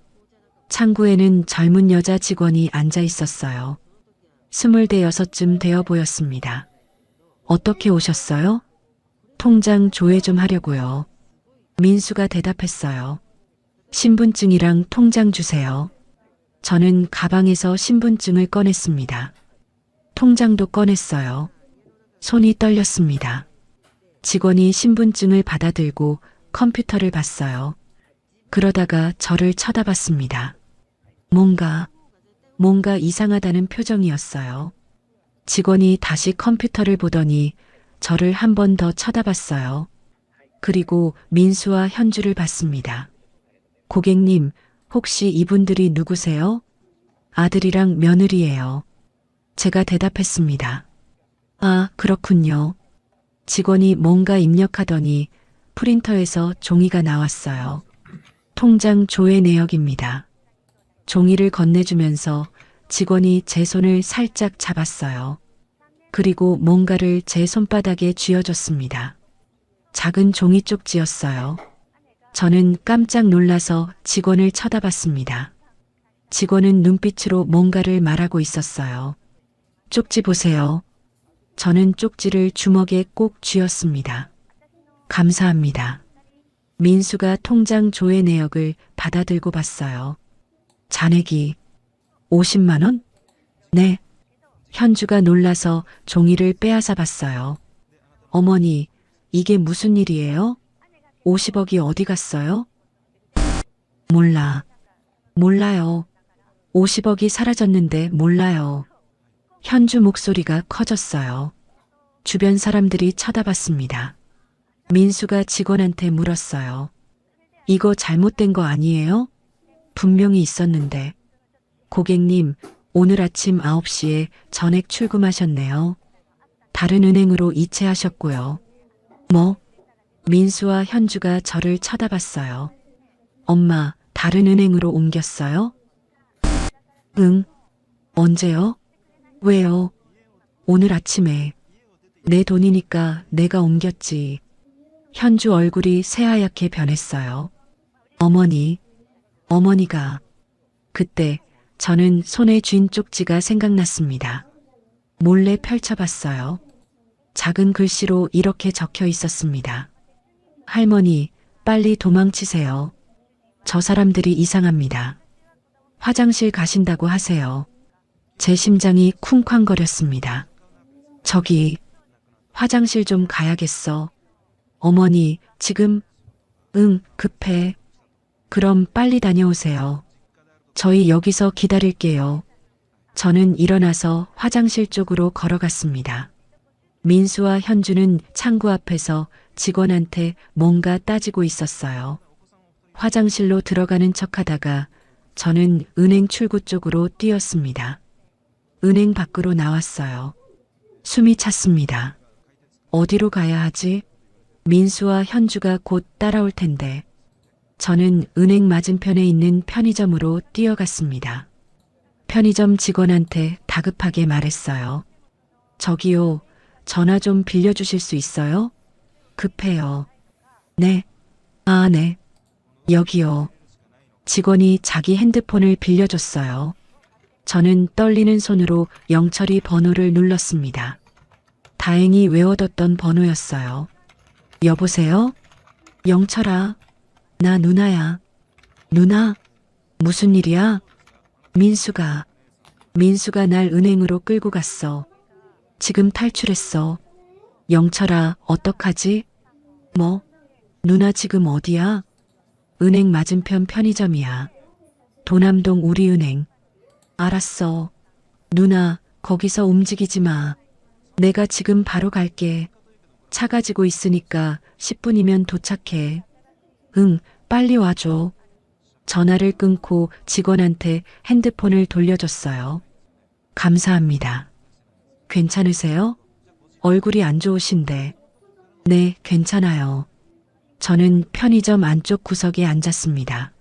창구에는 젊은 여자 직원이 앉아 있었어요. 26쯤 되어 보였습니다. 어떻게 오셨어요? 통장 조회 좀 하려고요. 민수가 대답했어요. 신분증이랑 통장 주세요. 저는 가방에서 신분증을 꺼냈습니다. 통장도 꺼냈어요. 손이 떨렸습니다. 직원이 신분증을 받아들고 컴퓨터를 봤어요. 그러다가 저를 쳐다봤습니다. 뭔가 이상하다는 표정이었어요. 직원이 다시 컴퓨터를 보더니 저를 한 번 더 쳐다봤어요. 그리고 민수와 현주를 봤습니다. 고객님, 혹시 이분들이 누구세요? 아들이랑 며느리예요. 제가 대답했습니다. 아, 그렇군요. 직원이 뭔가 입력하더니 프린터에서 종이가 나왔어요. 통장 조회 내역입니다. 종이를 건네주면서 직원이 제 손을 살짝 잡았어요. 그리고 뭔가를 제 손바닥에 쥐어줬습니다. 작은 종이 쪽지였어요. 저는 깜짝 놀라서 직원을 쳐다봤습니다. 직원은 눈빛으로 뭔가를 말하고 있었어요. 쪽지 보세요. 저는 쪽지를 주먹에 꼭 쥐었습니다. 감사합니다. 민수가 통장 조회 내역을 받아들고 봤어요. 잔액이 50만 원? 네. 현주가 놀라서 종이를 빼앗아 봤어요. 어머니, 이게 무슨 일이에요? 50억이 어디 갔어요? 몰라요. 50억이 사라졌는데 몰라요. 현주 목소리가 커졌어요. 주변 사람들이 쳐다봤습니다. 민수가 직원한테 물었어요. 이거 잘못된 거 아니에요? 분명히 있었는데. 고객님, 오늘 아침 9시에 전액 출금하셨네요. 다른 은행으로 이체하셨고요. 뭐? 민수와 현주가 저를 쳐다봤어요. 엄마, 다른 은행으로 옮겼어요? 응. 언제요? 왜요? 오늘 아침에. 내 돈이니까 내가 옮겼지. 현주 얼굴이 새하얗게 변했어요. 어머니가. 그때 저는 손에 쥔 쪽지가 생각났습니다. 몰래 펼쳐봤어요. 작은 글씨로 이렇게 적혀 있었습니다. 할머니, 빨리 도망치세요. 저 사람들이 이상합니다. 화장실 가신다고 하세요. 제 심장이 쿵쾅거렸습니다. 저기, 화장실 좀 가야겠어. 어머니, 지금? 응, 급해. 그럼 빨리 다녀오세요. 저희 여기서 기다릴게요. 저는 일어나서 화장실 쪽으로 걸어갔습니다. 민수와 현주는 창구 앞에서 직원한테 뭔가 따지고 있었어요. 화장실로 들어가는 척하다가 저는 은행 출구 쪽으로 뛰었습니다. 은행 밖으로 나왔어요. 숨이 찼습니다. 어디로 가야 하지? 민수와 현주가 곧 따라올 텐데. 저는 은행 맞은편에 있는 편의점으로 뛰어갔습니다. 편의점 직원한테 다급하게 말했어요. 저기요, 전화 좀 빌려주실 수 있어요? 급해요. 네. 아, 네. 여기요. 직원이 자기 핸드폰을 빌려줬어요. 저는 떨리는 손으로 영철이 번호를 눌렀습니다. 다행히 외워뒀던 번호였어요. 여보세요? 영철아, 나 누나야. 누나? 무슨 일이야? 민수가 날 은행으로 끌고 갔어. 지금 탈출했어. 영철아, 어떡하지? 뭐? 누나 지금 어디야? 은행 맞은편 편의점이야. 도남동 우리은행. 알았어. 누나, 거기서 움직이지 마. 내가 지금 바로 갈게. 차 가지고 있으니까 10분이면 도착해. 응, 빨리 와줘. 전화를 끊고 직원한테 핸드폰을 돌려줬어요. 감사합니다. 괜찮으세요? 얼굴이 안 좋으신데. 네, 괜찮아요. 저는 편의점 안쪽 구석에 앉았습니다.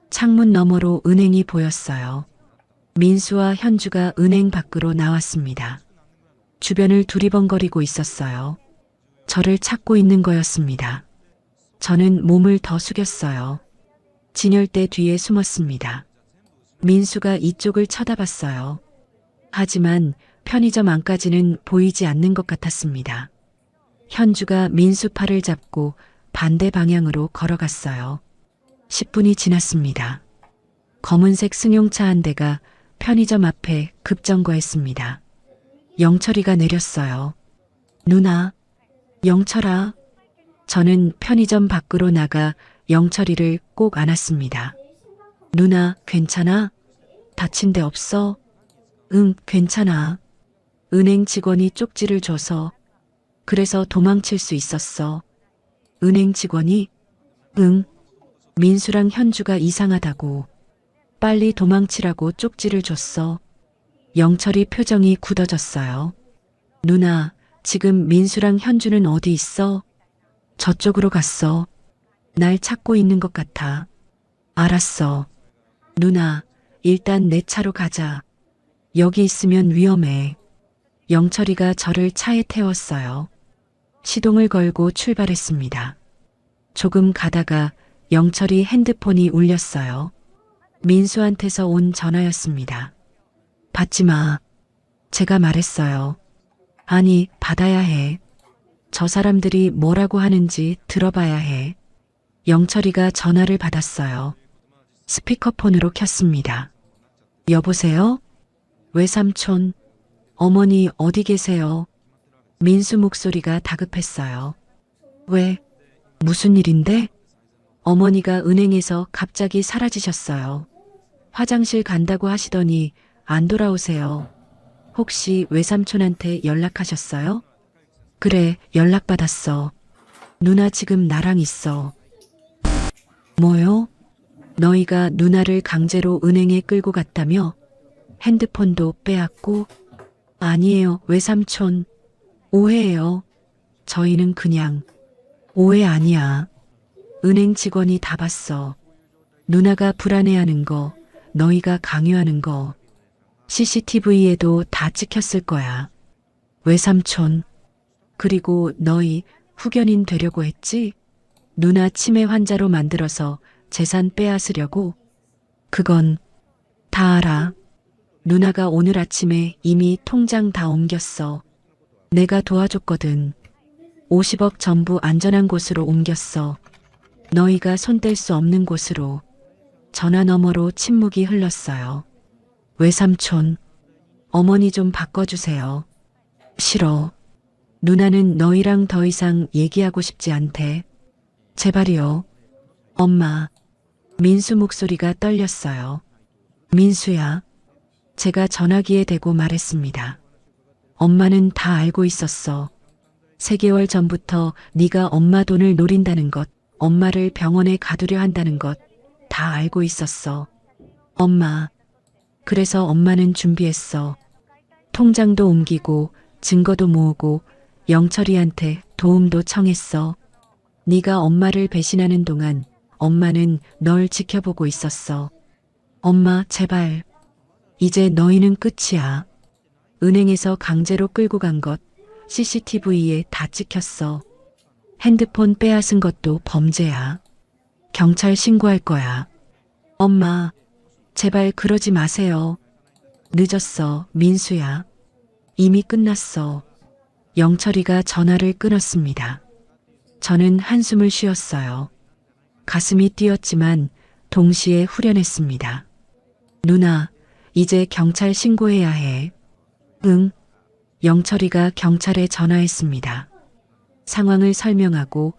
창문 너머로 은행이 보였어요. 민수와 현주가 은행 밖으로 나왔습니다. 주변을 두리번거리고 있었어요. 저를 찾고 있는 거였습니다. 저는 몸을 더 숙였어요. 진열대 뒤에 숨었습니다. 민수가 이쪽을 쳐다봤어요. 하지만 편의점 안까지는 보이지 않는 것 같았습니다. 현주가 민수 팔을 잡고 반대 방향으로 걸어갔어요. 10분이 지났습니다. 검은색 승용차 한 대가 편의점 앞에 급정거했습니다. 영철이가 내렸어요. 누나, 영철아. 저는 편의점 밖으로 나가 영철이를 꼭 안았습니다. 누나, 괜찮아? 다친 데 없어? 응, 괜찮아. 은행 직원이 쪽지를 줘서 그래서 도망칠 수 있었어. 은행 직원이? 응. 민수랑 현주가 이상하다고. 빨리 도망치라고 쪽지를 줬어. 영철이 표정이 굳어졌어요. 누나, 지금 민수랑 현주는 어디 있어? 저쪽으로 갔어. 날 찾고 있는 것 같아. 알았어. 누나, 일단 내 차로 가자. 여기 있으면 위험해. 영철이가 저를 차에 태웠어요. 시동을 걸고 출발했습니다. 조금 가다가 영철이 핸드폰이 울렸어요. 민수한테서 온 전화였습니다. 받지 마. 제가 말했어요. 아니, 받아야 해. 저 사람들이 뭐라고 하는지 들어봐야 해. 영철이가 전화를 받았어요. 스피커폰으로 켰습니다. 여보세요? 외삼촌, 어머니 어디 계세요? 민수 목소리가 다급했어요. 왜? 무슨 일인데? 어머니가 은행에서 갑자기 사라지셨어요. 화장실 간다고 하시더니 안 돌아오세요. 혹시 외삼촌한테 연락하셨어요? 그래, 연락받았어. 누나 지금 나랑 있어. 뭐요? 너희가 누나를 강제로 은행에 끌고 갔다며? 핸드폰도 빼앗고? 아니에요, 외삼촌. 오해예요. 저희는 그냥. 오해 아니야. 은행 직원이 다 봤어. 누나가 불안해하는 거, 너희가 강요하는 거. CCTV에도 다 찍혔을 거야. 외삼촌. 그리고 너희 후견인 되려고 했지? 누나 치매 환자로 만들어서 재산 빼앗으려고? 그건 다 알아. 누나가 오늘 아침에 이미 통장 다 옮겼어. 내가 도와줬거든. 50억 전부 안전한 곳으로 옮겼어. 너희가 손댈 수 없는 곳으로. 전화 너머로 침묵이 흘렀어요. 외삼촌, 어머니 좀 바꿔주세요. 싫어. 누나는 너희랑 더 이상 얘기하고 싶지 않대. 제발이요. 엄마. 민수 목소리가 떨렸어요. 민수야. 제가 전화기에 대고 말했습니다. 엄마는 다 알고 있었어. 3개월 전부터 네가 엄마 돈을 노린다는 것, 엄마를 병원에 가두려 한다는 것 다 알고 있었어. 엄마. 그래서 엄마는 준비했어. 통장도 옮기고 증거도 모으고 영철이한테 도움도 청했어. 네가 엄마를 배신하는 동안 엄마는 널 지켜보고 있었어. 엄마, 제발. 이제 너희는 끝이야. 은행에서 강제로 끌고 간 것 CCTV에 다 찍혔어. 핸드폰 빼앗은 것도 범죄야. 경찰 신고할 거야. 엄마, 제발 그러지 마세요. 늦었어, 민수야. 이미 끝났어. 영철이가 전화를 끊었습니다. 저는 한숨을 쉬었어요. 가슴이 뛰었지만 동시에 후련했습니다. 누나, 이제 경찰 신고해야 해. 응. 영철이가 경찰에 전화했습니다. 상황을 설명하고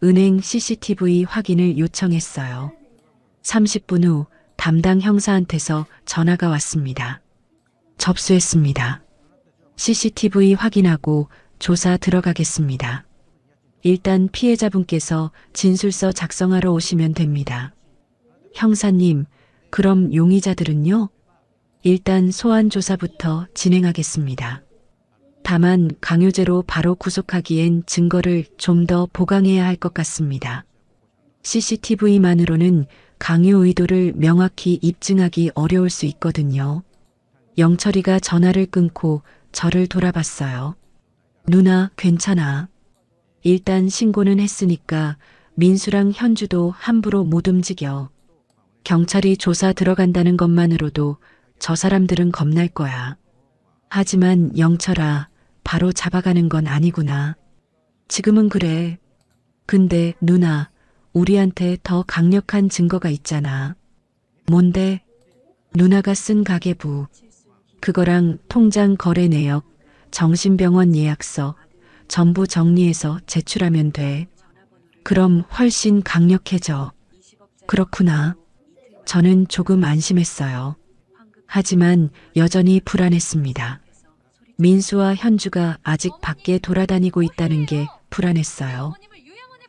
은행 CCTV 확인을 요청했어요. 30분 후 담당 형사한테서 전화가 왔습니다. 접수했습니다. CCTV 확인하고 조사 들어가겠습니다. 일단 피해자분께서 진술서 작성하러 오시면 됩니다. 형사님, 그럼 용의자들은요? 일단 소환 조사부터 진행하겠습니다. 다만 강요죄로 바로 구속하기엔 증거를 좀 더 보강해야 할 것 같습니다. CCTV만으로는 강요 의도를 명확히 입증하기 어려울 수 있거든요. 영철이가 전화를 끊고 저를 돌아봤어요. 누나, 괜찮아. 일단 신고는 했으니까 민수랑 현주도 함부로 못 움직여. 경찰이 조사 들어간다는 것만으로도 저 사람들은 겁날 거야. 하지만 영철아, 바로 잡아가는 건 아니구나. 지금은 그래. 근데 누나, 우리한테 더 강력한 증거가 있잖아. 뭔데? 누나가 쓴 가계부. 그거랑 통장 거래 내역, 정신병원 예약서 전부 정리해서 제출하면 돼. 그럼 훨씬 강력해져. 그렇구나. 저는 조금 안심했어요. 하지만 여전히 불안했습니다. 민수와 현주가 아직 밖에 돌아다니고 있다는 게 불안했어요.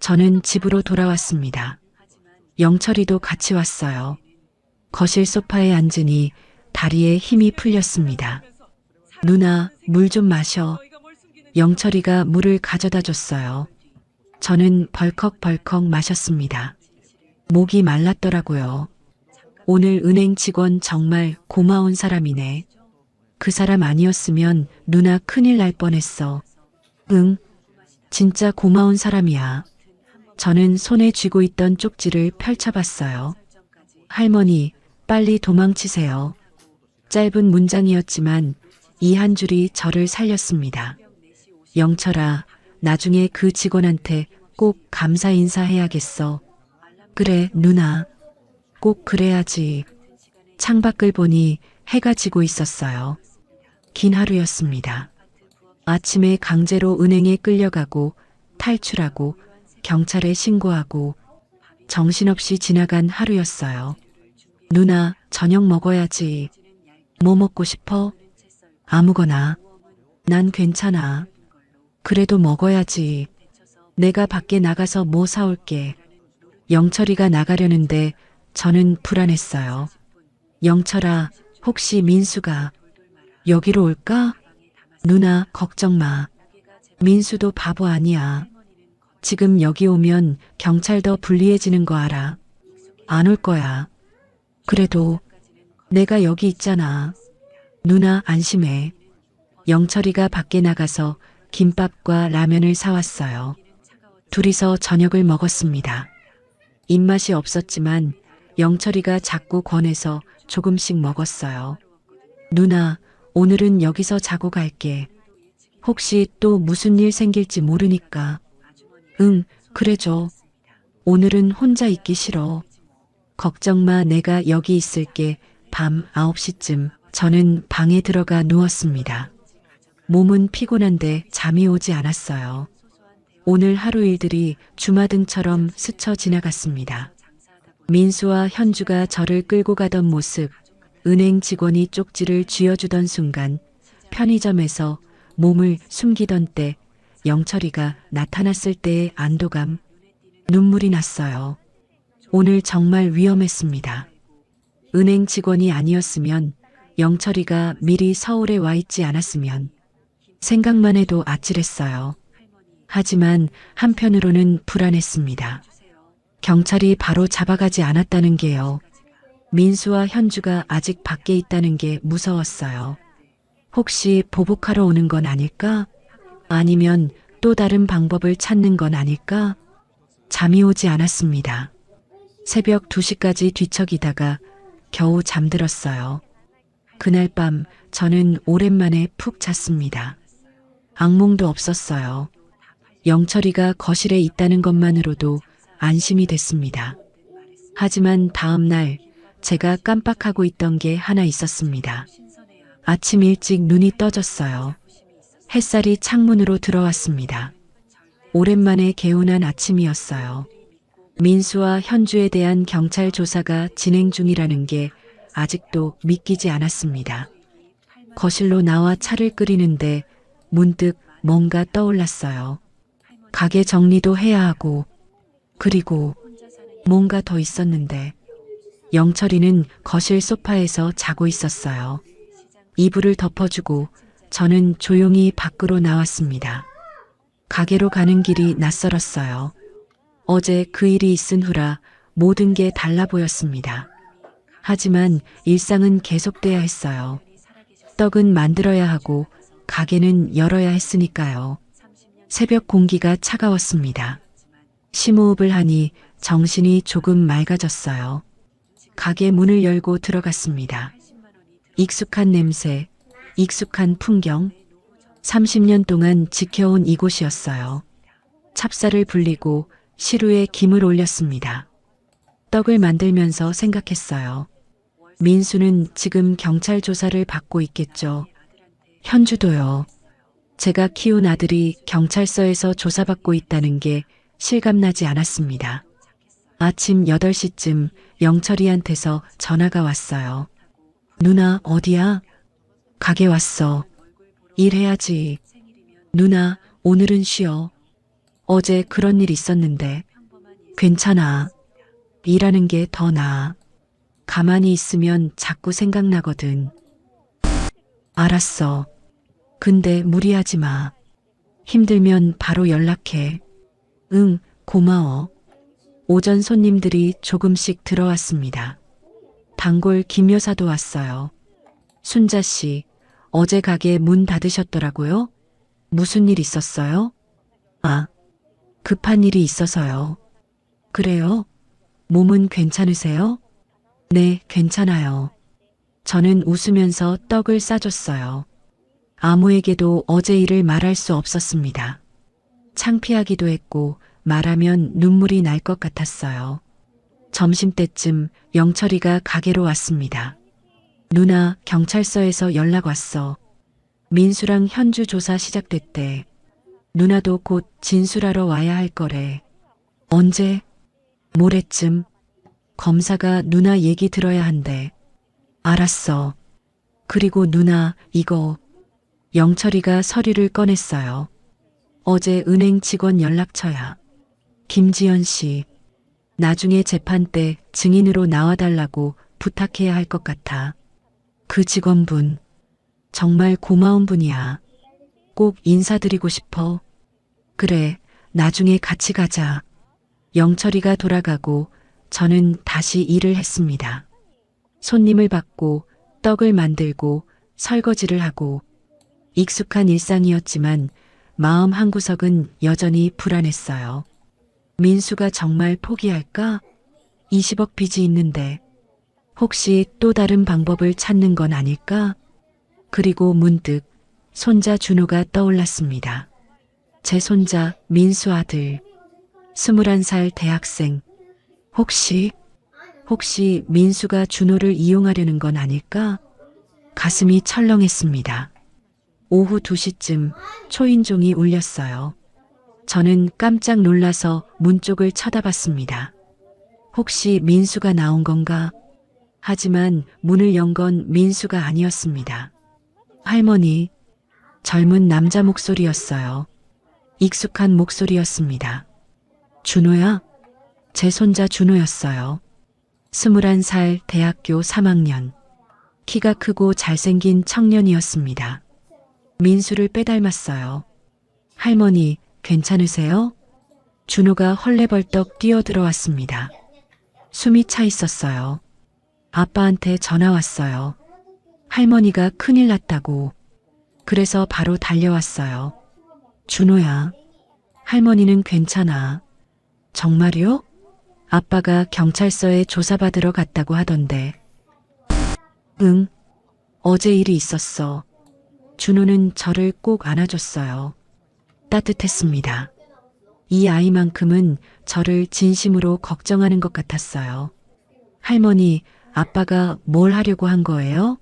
저는 집으로 돌아왔습니다. 영철이도 같이 왔어요. 거실 소파에 앉으니 다리에 힘이 풀렸습니다. 누나, 물 좀 마셔. 영철이가 물을 가져다 줬어요. 저는 벌컥벌컥 마셨습니다. 목이 말랐더라고요. 오늘 은행 직원 정말 고마운 사람이네. 그 사람 아니었으면 누나 큰일 날 뻔했어. 응, 진짜 고마운 사람이야. 저는 손에 쥐고 있던 쪽지를 펼쳐봤어요. 할머니, 빨리 도망치세요. 짧은 문장이었지만 이 한 줄이 저를 살렸습니다. 영철아, 나중에 그 직원한테 꼭 감사 인사해야겠어. 그래, 누나. 꼭 그래야지. 창밖을 보니 해가 지고 있었어요. 긴 하루였습니다. 아침에 강제로 은행에 끌려가고 탈출하고 경찰에 신고하고 정신없이 지나간 하루였어요. 누나, 저녁 먹어야지. 뭐 먹고 싶어? 아무거나. 난 괜찮아. 그래도 먹어야지. 내가 밖에 나가서 뭐 사올게. 영철이가 나가려는데 저는 불안했어요. 영철아, 혹시 민수가 여기로 올까? 누나, 걱정 마. 민수도 바보 아니야. 지금 여기 오면 경찰 더 불리해지는 거 알아. 안 올 거야. 그래도 내가 여기 있잖아. 누나, 안심해. 영철이가 밖에 나가서 김밥과 라면을 사왔어요. 둘이서 저녁을 먹었습니다. 입맛이 없었지만 영철이가 자꾸 권해서 조금씩 먹었어요. 누나, 오늘은 여기서 자고 갈게. 혹시 또 무슨 일 생길지 모르니까. 응, 그래줘. 오늘은 혼자 있기 싫어. 걱정 마, 내가 여기 있을게. 밤 9시쯤 저는 방에 들어가 누웠습니다. 몸은 피곤한데 잠이 오지 않았어요. 오늘 하루 일들이 주마등처럼 스쳐 지나갔습니다. 민수와 현주가 저를 끌고 가던 모습, 은행 직원이 쪽지를 쥐어주던 순간, 편의점에서 몸을 숨기던 때, 영철이가 나타났을 때의 안도감, 눈물이 났어요. 오늘 정말 위험했습니다. 은행 직원이 아니었으면, 영철이가 미리 서울에 와 있지 않았으면, 생각만 해도 아찔했어요. 하지만 한편으로는 불안했습니다. 경찰이 바로 잡아가지 않았다는 게요. 민수와 현주가 아직 밖에 있다는 게 무서웠어요. 혹시 보복하러 오는 건 아닐까? 아니면 또 다른 방법을 찾는 건 아닐까? 잠이 오지 않았습니다. 새벽 2시까지 뒤척이다가 겨우 잠들었어요. 그날 밤 저는 오랜만에 푹 잤습니다. 악몽도 없었어요. 영철이가 거실에 있다는 것만으로도 안심이 됐습니다. 하지만 다음 날 제가 깜빡하고 있던 게 하나 있었습니다. 아침 일찍 눈이 떠졌어요. 햇살이 창문으로 들어왔습니다. 오랜만에 개운한 아침이었어요. 민수와 현주에 대한 경찰 조사가 진행 중이라는 게 아직도 믿기지 않았습니다. 거실로 나와 차를 끓이는데 문득 뭔가 떠올랐어요. 가게 정리도 해야 하고, 그리고 뭔가 더 있었는데, 영철이는 거실 소파에서 자고 있었어요. 이불을 덮어주고 저는 조용히 밖으로 나왔습니다. 가게로 가는 길이 낯설었어요. 어제 그 일이 있은 후라 모든 게 달라 보였습니다. 하지만 일상은 계속돼야 했어요. 떡은 만들어야 하고 가게는 열어야 했으니까요. 새벽 공기가 차가웠습니다. 심호흡을 하니 정신이 조금 맑아졌어요. 가게 문을 열고 들어갔습니다. 익숙한 냄새, 익숙한 풍경, 30년 동안 지켜온 이곳이었어요. 찹쌀을 불리고 시루에 김을 올렸습니다. 떡을 만들면서 생각했어요. 민수는 지금 경찰 조사를 받고 있겠죠. 현주도요. 제가 키운 아들이 경찰서에서 조사받고 있다는 게 실감나지 않았습니다. 아침 8시쯤 영철이한테서 전화가 왔어요. 누나 어디야? 가게 왔어. 일해야지. 누나 오늘은 쉬어. 어제 그런 일 있었는데. 괜찮아. 일하는 게 더 나아. 가만히 있으면 자꾸 생각나거든. 알았어. 근데 무리하지 마. 힘들면 바로 연락해. 응, 고마워. 오전 손님들이 조금씩 들어왔습니다. 단골 김 여사도 왔어요. 순자 씨, 어제 가게 문 닫으셨더라고요? 무슨 일 있었어요? 아, 급한 일이 있어서요. 그래요? 몸은 괜찮으세요? 네, 괜찮아요. 저는 웃으면서 떡을 싸줬어요. 아무에게도 어제 일을 말할 수 없었습니다. 창피하기도 했고 말하면 눈물이 날 것 같았어요. 점심때쯤 영철이가 가게로 왔습니다. 누나, 경찰서에서 연락 왔어. 민수랑 현주 조사 시작됐대. 누나도 곧 진술하러 와야 할 거래. 언제? 모레쯤. 검사가 누나 얘기 들어야 한대. 알았어. 그리고 누나, 이거. 영철이가 서류를 꺼냈어요. 어제 은행 직원 연락처야. 김지연 씨. 나중에 재판 때 증인으로 나와달라고 부탁해야 할 것 같아. 그 직원분. 정말 고마운 분이야. 꼭 인사드리고 싶어. 그래, 나중에 같이 가자. 영철이가 돌아가고 저는 다시 일을 했습니다. 손님을 받고 떡을 만들고 설거지를 하고 익숙한 일상이었지만 마음 한구석은 여전히 불안했어요. 민수가 정말 포기할까? 20억 빚이 있는데 혹시 또 다른 방법을 찾는 건 아닐까? 그리고 문득 손자 준호가 떠올랐습니다. 제 손자 민수 아들, 21살 대학생. 혹시 민수가 준호를 이용하려는 건 아닐까? 가슴이 철렁했습니다. 오후 2시쯤 초인종이 울렸어요. 저는 깜짝 놀라서 문 쪽을 쳐다봤습니다. 혹시 민수가 나온 건가? 하지만 문을 연 건 민수가 아니었습니다. 할머니, 젊은 남자 목소리였어요. 익숙한 목소리였습니다. 준호야? 제 손자 준호였어요. 21살 대학교 3학년. 키가 크고 잘생긴 청년이었습니다. 민수를 빼닮았어요. 할머니, 괜찮으세요? 준호가 헐레벌떡 뛰어들어왔습니다. 숨이 차 있었어요. 아빠한테 전화 왔어요. 할머니가 큰일 났다고. 그래서 바로 달려왔어요. 준호야, 할머니는 괜찮아. 정말요? 아빠가 경찰서에 조사받으러 갔다고 하던데. 응, 어제 일이 있었어. 준호는 저를 꼭 안아줬어요. 따뜻했습니다. 이 아이만큼은 저를 진심으로 걱정하는 것 같았어요. 할머니, 아빠가 뭘 하려고 한 거예요?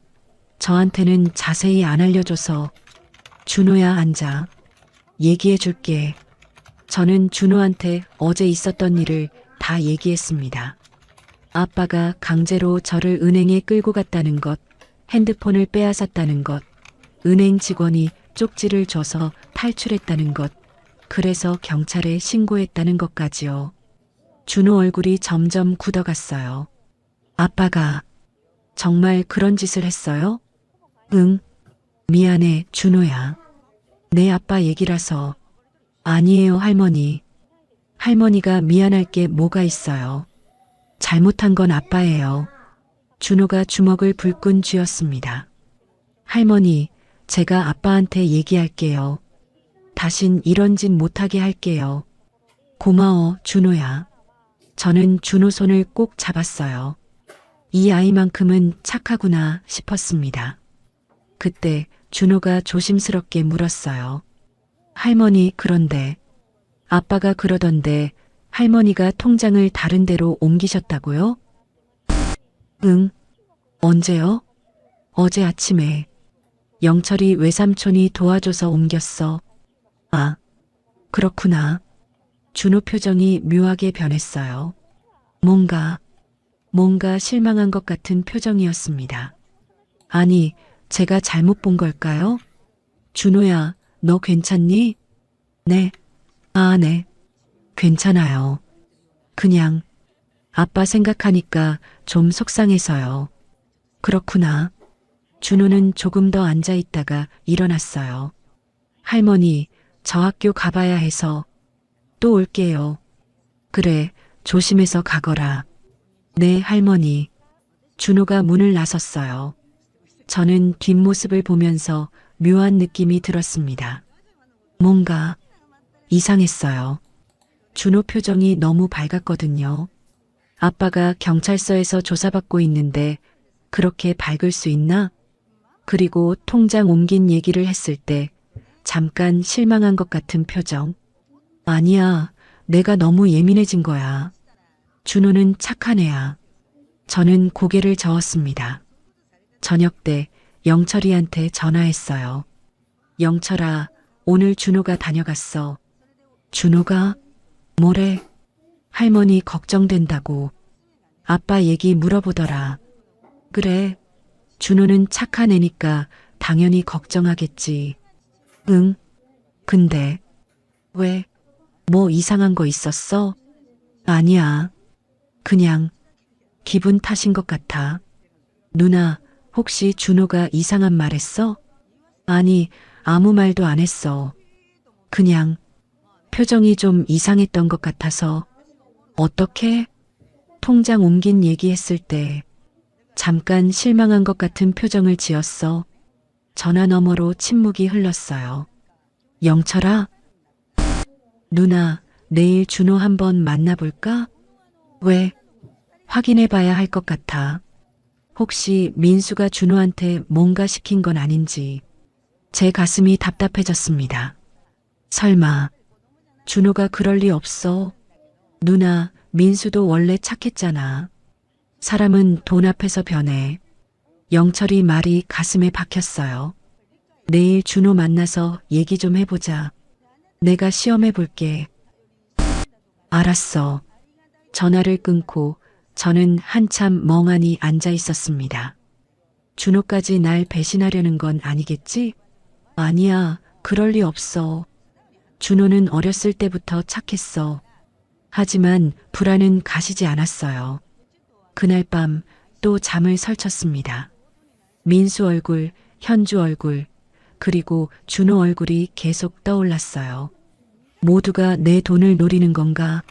저한테는 자세히 안 알려줘서. 준호야, 앉아. 얘기해 줄게. 저는 준호한테 어제 있었던 일을 다 얘기했습니다. 아빠가 강제로 저를 은행에 끌고 갔다는 것, 핸드폰을 빼앗았다는 것, 은행 직원이 쪽지를 줘서 탈출했다는 것, 그래서 경찰에 신고했다는 것까지요. 준호 얼굴이 점점 굳어갔어요. 아빠가 정말 그런 짓을 했어요? 응. 미안해, 준호야. 내 아빠 얘기라서. 아니에요, 할머니. 할머니가 미안할 게 뭐가 있어요. 잘못한 건 아빠예요. 준호가 주먹을 불끈 쥐었습니다. 할머니, 제가 아빠한테 얘기할게요. 다신 이런 짓 못하게 할게요. 고마워, 준호야. 저는 준호 손을 꼭 잡았어요. 이 아이만큼은 착하구나 싶었습니다. 그때 준호가 조심스럽게 물었어요. 할머니, 그런데 아빠가 그러던데 할머니가 통장을 다른 데로 옮기셨다고요? 응. 언제요? 어제 아침에. 영철이 외삼촌이 도와줘서 옮겼어. 아, 그렇구나. 준호 표정이 묘하게 변했어요. 뭔가 실망한 것 같은 표정이었습니다. 아니, 제가 잘못 본 걸까요? 준호야, 너 괜찮니? 네. 아, 네. 괜찮아요. 그냥 아빠 생각하니까 좀 속상해서요. 그렇구나. 준호는 조금 더 앉아 있다가 일어났어요. 할머니, 저 학교 가봐야 해서. 또 올게요. 그래, 조심해서 가거라. 네, 할머니. 준호가 문을 나섰어요. 저는 뒷모습을 보면서 묘한 느낌이 들었습니다. 뭔가 이상했어요. 준호 표정이 너무 밝았거든요. 아빠가 경찰서에서 조사받고 있는데 그렇게 밝을 수 있나? 그리고 통장 옮긴 얘기를 했을 때 잠깐 실망한 것 같은 표정. 아니야, 내가 너무 예민해진 거야. 준호는 착한 애야. 저는 고개를 저었습니다. 저녁 때 영철이한테 전화했어요. 영철아, 오늘 준호가 다녀갔어. 준호가? 뭐래? 할머니 걱정된다고. 아빠 얘기 물어보더라. 그래. 준호는 착한 애니까 당연히 걱정하겠지. 응. 근데 왜? 뭐 이상한 거 있었어? 아니야. 그냥 기분 탓인 것 같아. 누나, 혹시 준호가 이상한 말 했어? 아니, 아무 말도 안 했어. 그냥 표정이 좀 이상했던 것 같아서. 어떻게? 통장 옮긴 얘기했을 때 잠깐 실망한 것 같은 표정을 지었어. 전화 너머로 침묵이 흘렀어요. 영철아? 누나, 내일 준호 한번 만나볼까? 왜? 확인해봐야 할 것 같아. 혹시 민수가 준호한테 뭔가 시킨 건 아닌지. 제 가슴이 답답해졌습니다. 설마 준호가 그럴 리 없어. 누나, 민수도 원래 착했잖아. 사람은 돈 앞에서 변해. 영철이 말이 가슴에 박혔어요. 내일 준호 만나서 얘기 좀 해보자. 내가 시험해 볼게. 알았어. 전화를 끊고 저는 한참 멍하니 앉아 있었습니다. 준호까지 날 배신하려는 건 아니겠지? 아니야, 그럴 리 없어. 준호는 어렸을 때부터 착했어. 하지만 불안은 가시지 않았어요. 그날 밤 또 잠을 설쳤습니다. 민수 얼굴, 현주 얼굴, 그리고 준호 얼굴이 계속 떠올랐어요. 모두가 내 돈을 노리는 건가?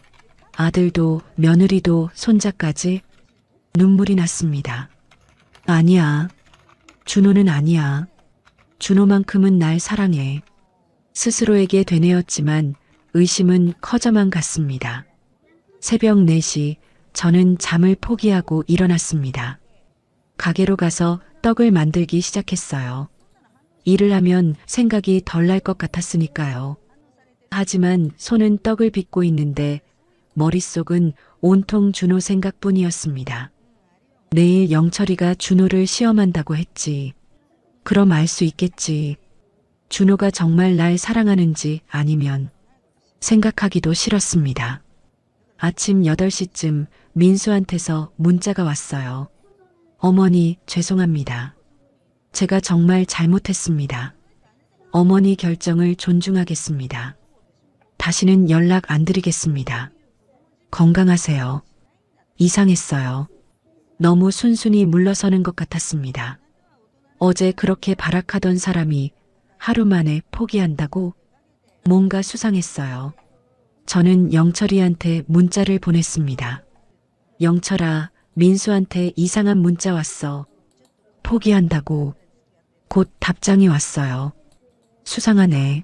아들도 며느리도 손자까지? 눈물이 났습니다. 아니야. 준호는 아니야. 준호만큼은 날 사랑해. 스스로에게 되뇌었지만 의심은 커져만 갔습니다. 새벽 4시 저는 잠을 포기하고 일어났습니다. 가게로 가서 떡을 만들기 시작했어요. 일을 하면 생각이 덜 날 것 같았으니까요. 하지만 손은 떡을 빚고 있는데 머릿속은 온통 준호 생각뿐이었습니다. 내일 영철이가 준호를 시험한다고 했지. 그럼 알 수 있겠지. 준호가 정말 날 사랑하는지 아니면 생각하기도 싫었습니다. 아침 8시쯤 민수한테서 문자가 왔어요. 어머니, 죄송합니다. 제가 정말 잘못했습니다. 어머니 결정을 존중하겠습니다. 다시는 연락 안 드리겠습니다. 건강하세요. 이상했어요. 너무 순순히 물러서는 것 같았습니다. 어제 그렇게 발악하던 사람이 하루 만에 포기한다고? 뭔가 수상했어요. 저는 영철이한테 문자를 보냈습니다. 영철아, 민수한테 이상한 문자 왔어. 포기한다고. 곧 답장이 왔어요. 수상하네.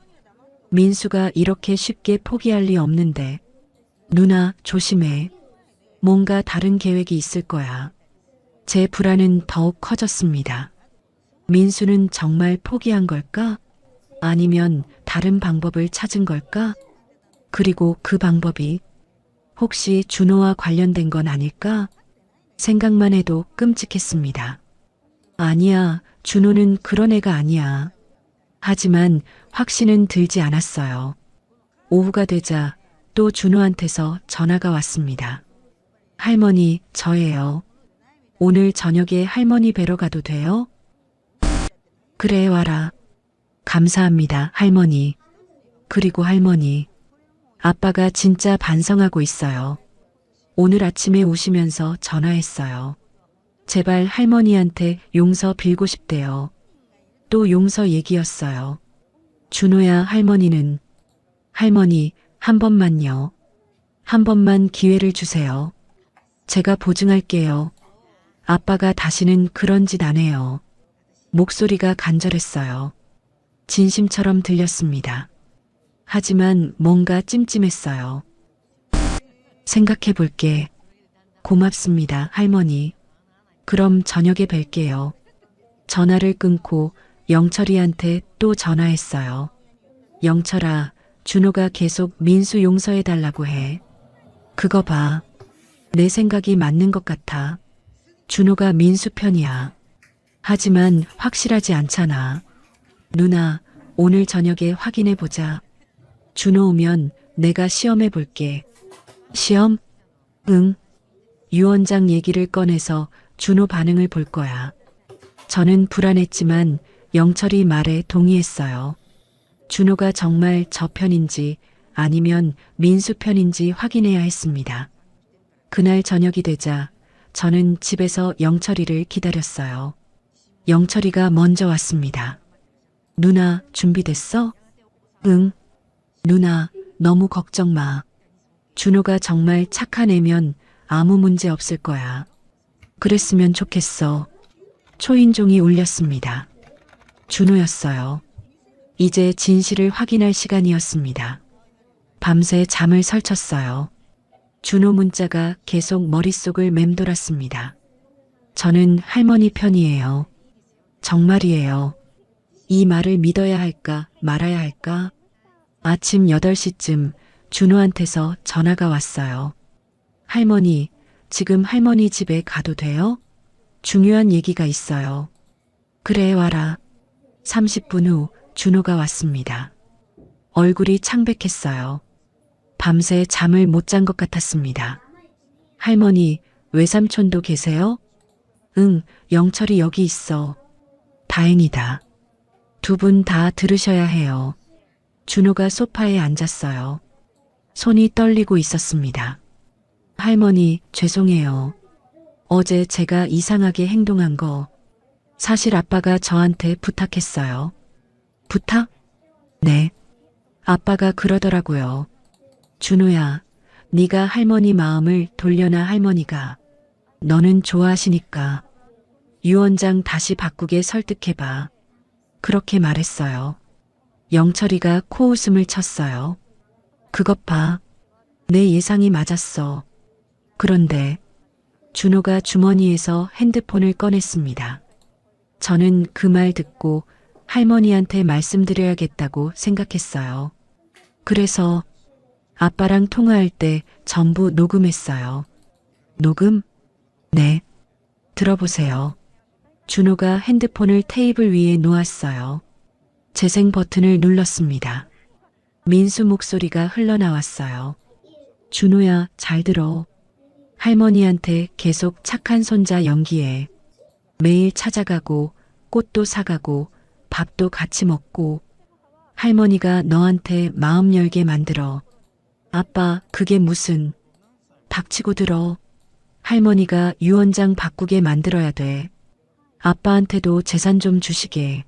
민수가 이렇게 쉽게 포기할 리 없는데. 누나, 조심해. 뭔가 다른 계획이 있을 거야. 제 불안은 더욱 커졌습니다. 민수는 정말 포기한 걸까? 아니면 다른 방법을 찾은 걸까? 그리고 그 방법이 혹시 준호와 관련된 건 아닐까? 생각만 해도 끔찍했습니다. 아니야, 준호는 그런 애가 아니야. 하지만 확신은 들지 않았어요. 오후가 되자 또 준호한테서 전화가 왔습니다. 할머니, 저예요. 오늘 저녁에 할머니 뵈러 가도 돼요? 그래, 와라. 감사합니다, 할머니. 그리고 할머니, 아빠가 진짜 반성하고 있어요. 오늘 아침에 오시면서 전화했어요. 제발 할머니한테 용서 빌고 싶대요. 또 용서 얘기였어요. 준호야, 할머니는. 할머니, 한 번만요. 한 번만 기회를 주세요. 제가 보증할게요. 아빠가 다시는 그런 짓 안 해요. 목소리가 간절했어요. 진심처럼 들렸습니다. 하지만 뭔가 찜찜했어요. 생각해 볼게. 고맙습니다, 할머니. 그럼 저녁에 뵐게요. 전화를 끊고 영철이한테 또 전화했어요. 영철아, 준호가 계속 민수 용서해달라고 해. 그거 봐. 내 생각이 맞는 것 같아. 준호가 민수 편이야. 하지만 확실하지 않잖아. 누나, 오늘 저녁에 확인해 보자. 준호 오면 내가 시험해 볼게. 시험? 응. 유원장 얘기를 꺼내서 준호 반응을 볼 거야. 저는 불안했지만 영철이 말에 동의했어요. 준호가 정말 저 편인지 아니면 민수 편인지 확인해야 했습니다. 그날 저녁이 되자 저는 집에서 영철이를 기다렸어요. 영철이가 먼저 왔습니다. 누나, 준비됐어? 응. 누나, 너무 걱정 마. 준호가 정말 착한 애면 아무 문제 없을 거야. 그랬으면 좋겠어. 초인종이 울렸습니다. 준호였어요. 이제 진실을 확인할 시간이었습니다. 밤새 잠을 설쳤어요. 준호 문자가 계속 머릿속을 맴돌았습니다. 저는 할머니 편이에요. 정말이에요. 이 말을 믿어야 할까 말아야 할까? 아침 8시쯤 준호한테서 전화가 왔어요. 할머니, 지금 할머니 집에 가도 돼요? 중요한 얘기가 있어요. 그래, 와라. 30분 후 준호가 왔습니다. 얼굴이 창백했어요. 밤새 잠을 못 잔 것 같았습니다. 할머니, 외삼촌도 계세요? 응, 영철이 여기 있어. 다행이다. 두 분 다 들으셔야 해요. 준호가 소파에 앉았어요. 손이 떨리고 있었습니다. 할머니, 죄송해요. 어제 제가 이상하게 행동한 거 사실 아빠가 저한테 부탁했어요. 부탁? 네. 아빠가 그러더라고요. 준호야, 네가 할머니 마음을 돌려놔. 할머니가 너는 좋아하시니까 유 원장 다시 바꾸게 설득해봐. 그렇게 말했어요. 영철이가 코웃음을 쳤어요. 그것 봐. 내 예상이 맞았어. 그런데 준호가 주머니에서 핸드폰을 꺼냈습니다. 저는 그 말 듣고 할머니한테 말씀드려야겠다고 생각했어요. 그래서 아빠랑 통화할 때 전부 녹음했어요. 녹음? 네. 들어보세요. 준호가 핸드폰을 테이블 위에 놓았어요. 재생 버튼을 눌렀습니다. 민수 목소리가 흘러나왔어요. 준호야, 잘 들어. 할머니한테 계속 착한 손자 연기해. 매일 찾아가고 꽃도 사가고 밥도 같이 먹고 할머니가 너한테 마음 열게 만들어. 아빠, 그게 무슨. 닥치고 들어. 할머니가 유 원장 바꾸게 만들어야 돼. 아빠한테도 재산 좀 주시게.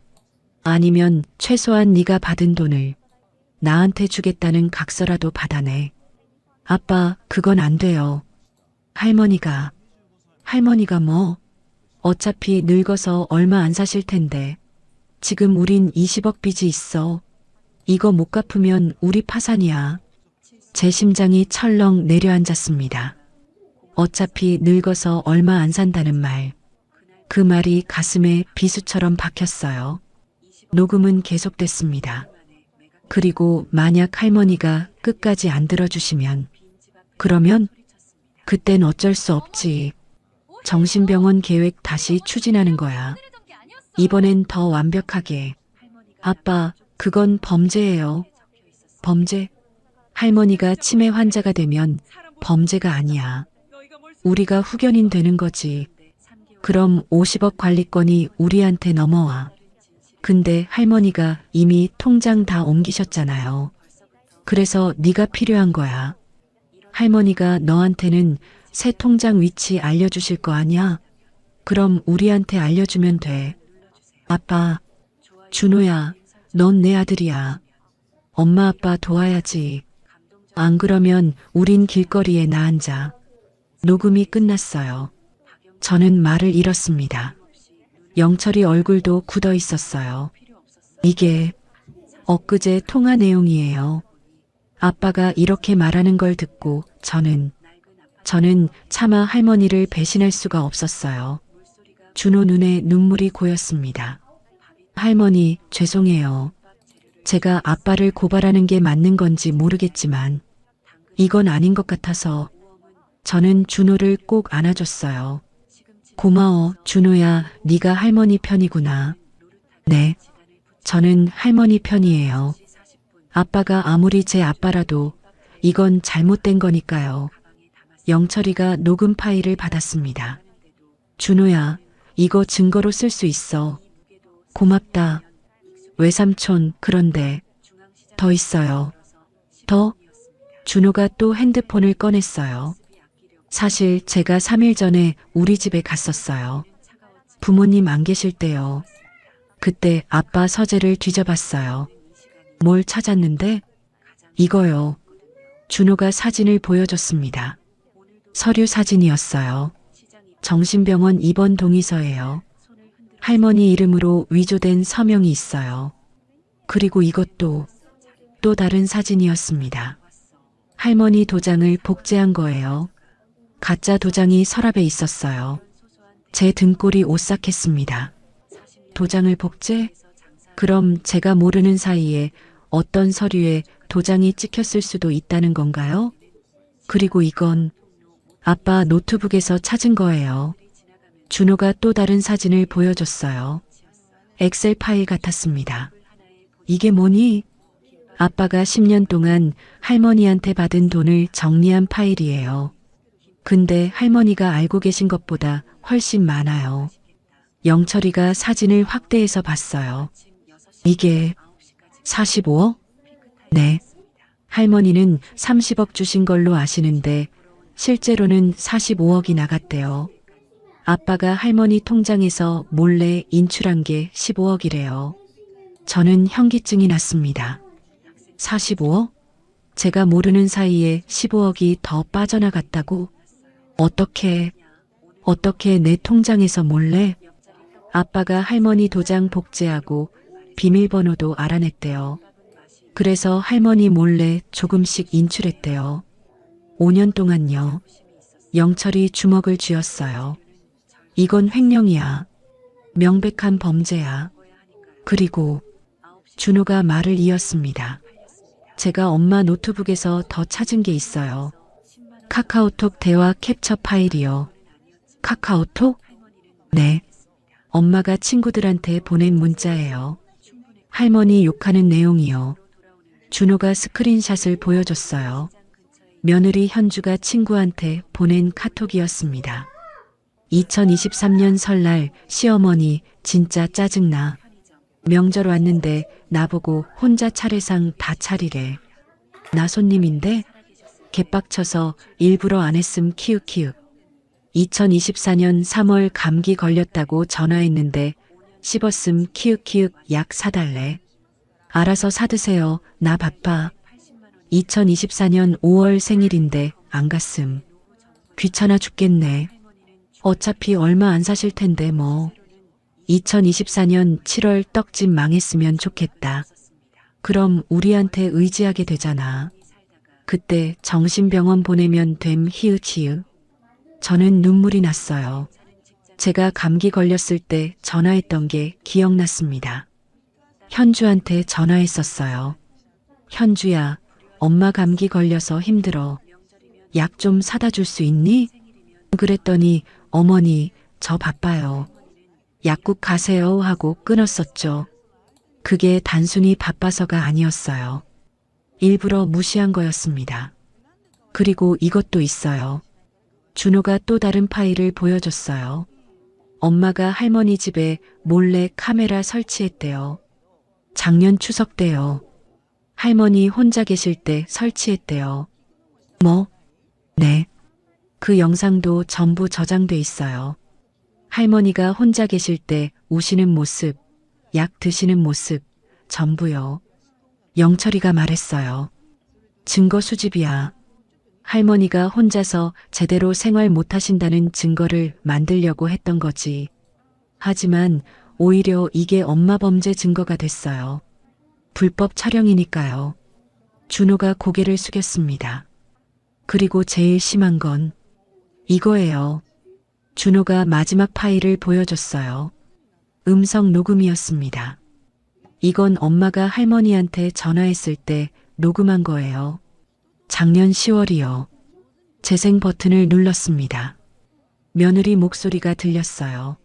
아니면 최소한 네가 받은 돈을 나한테 주겠다는 각서라도 받아내. 아빠, 그건 안 돼요. 할머니가 뭐? 어차피 늙어서 얼마 안 사실 텐데. 지금 우린 20억 빚이 있어. 이거 못 갚으면 우리 파산이야. 제 심장이 철렁 내려앉았습니다. 어차피 늙어서 얼마 안 산다는 말. 그 말이 가슴에 비수처럼 박혔어요. 녹음은 계속됐습니다. 그리고 만약 할머니가 끝까지 안 들어주시면, 그러면 그땐 어쩔 수 없지. 정신병원 계획 다시 추진하는 거야. 이번엔 더 완벽하게. 아빠, 그건 범죄예요. 범죄? 할머니가 치매 환자가 되면 범죄가 아니야. 우리가 후견인 되는 거지. 그럼 50억 관리권이 우리한테 넘어와. 근데 할머니가 이미 통장 다 옮기셨잖아요. 그래서 네가 필요한 거야. 할머니가 너한테는 새 통장 위치 알려주실 거 아니야? 그럼 우리한테 알려주면 돼. 아빠, 준호야, 넌 내 아들이야. 엄마 아빠 도와야지. 안 그러면 우린 길거리에 나앉아. 녹음이 끝났어요. 저는 말을 잃었습니다. 영철이 얼굴도 굳어 있었어요. 이게 엊그제 통화 내용이에요. 아빠가 이렇게 말하는 걸 듣고 저는 차마 할머니를 배신할 수가 없었어요. 준호 눈에 눈물이 고였습니다. 할머니, 죄송해요. 제가 아빠를 고발하는 게 맞는 건지 모르겠지만 이건 아닌 것 같아서 저는 준호를 꼭 안아줬어요. 고마워, 준호야. 네가 할머니 편이구나. 네, 저는 할머니 편이에요. 아빠가 아무리 제 아빠라도 이건 잘못된 거니까요. 영철이가 녹음 파일을 받았습니다. 준호야, 이거 증거로 쓸 수 있어. 고맙다. 외삼촌, 그런데 더 있어요. 더? 준호가 또 핸드폰을 꺼냈어요. 사실 제가 3일 전에 우리 집에 갔었어요. 부모님 안 계실 때요. 그때 아빠 서재를 뒤져봤어요. 뭘 찾았는데? 이거요. 준호가 사진을 보여줬습니다. 서류 사진이었어요. 정신병원 입원 동의서예요. 할머니 이름으로 위조된 서명이 있어요. 그리고 이것도 또 다른 사진이었습니다. 할머니 도장을 복제한 거예요. 가짜 도장이 서랍에 있었어요. 제 등골이 오싹했습니다. 도장을 복제? 그럼 제가 모르는 사이에 어떤 서류에 도장이 찍혔을 수도 있다는 건가요? 그리고 이건 아빠 노트북에서 찾은 거예요. 준호가 또 다른 사진을 보여줬어요. 엑셀 파일 같았습니다. 이게 뭐니? 아빠가 10년 동안 할머니한테 받은 돈을 정리한 파일이에요. 근데 할머니가 알고 계신 것보다 훨씬 많아요. 영철이가 사진을 확대해서 봤어요. 이게 45억? 네. 할머니는 30억 주신 걸로 아시는데 실제로는 45억이 나갔대요. 아빠가 할머니 통장에서 몰래 인출한 게 15억이래요. 저는 현기증이 났습니다. 45억? 제가 모르는 사이에 15억이 더 빠져나갔다고? 어떻게? 어떻게 내 통장에서 몰래? 아빠가 할머니 도장 복제하고 비밀번호도 알아냈대요. 그래서 할머니 몰래 조금씩 인출했대요. 5년 동안요. 영철이 주먹을 쥐었어요. 이건 횡령이야. 명백한 범죄야. 그리고 준호가 말을 이었습니다. 제가 엄마 노트북에서 더 찾은 게 있어요. 카카오톡 대화 캡처 파일이요. 카카오톡? 네. 엄마가 친구들한테 보낸 문자예요. 할머니 욕하는 내용이요. 준호가 스크린샷을 보여줬어요. 며느리 현주가 친구한테 보낸 카톡이었습니다. 2023년 설날 시어머니 진짜 짜증나. 명절 왔는데 나보고 혼자 차례상 다 차리래. 나 손님인데? 개빡쳐서 일부러 안 했음 키읔키읔. 2024년 3월 감기 걸렸다고 전화했는데 씹었음 키읔키읔 약 사달래. 알아서 사드세요. 나 바빠. 2024년 5월 생일인데 안 갔음. 귀찮아 죽겠네. 어차피 얼마 안 사실 텐데 뭐. 2024년 7월 떡집 망했으면 좋겠다. 그럼 우리한테 의지하게 되잖아. 그때 정신병원 보내면 됨 히읗히읗. 저는 눈물이 났어요. 제가 감기 걸렸을 때 전화했던 게 기억났습니다. 현주한테 전화했었어요. 현주야, 엄마 감기 걸려서 힘들어. 약 좀 사다 줄 수 있니? 그랬더니 어머니, 저 바빠요. 약국 가세요 하고 끊었었죠. 그게 단순히 바빠서가 아니었어요. 일부러 무시한 거였습니다. 그리고 이것도 있어요. 준호가 또 다른 파일을 보여줬어요. 엄마가 할머니 집에 몰래 카메라 설치했대요. 작년 추석 때요. 할머니 혼자 계실 때 설치했대요. 뭐? 네. 그 영상도 전부 저장돼 있어요. 할머니가 혼자 계실 때 우시는 모습, 약 드시는 모습, 전부요. 영철이가 말했어요. 증거 수집이야. 할머니가 혼자서 제대로 생활 못하신다는 증거를 만들려고 했던 거지. 하지만 오히려 이게 엄마 범죄 증거가 됐어요. 불법 촬영이니까요. 준호가 고개를 숙였습니다. 그리고 제일 심한 건 이거예요. 준호가 마지막 파일을 보여줬어요. 음성 녹음이었습니다. 이건 엄마가 할머니한테 전화했을 때 녹음한 거예요. 작년 10월이요. 재생 버튼을 눌렀습니다. 며느리 목소리가 들렸어요.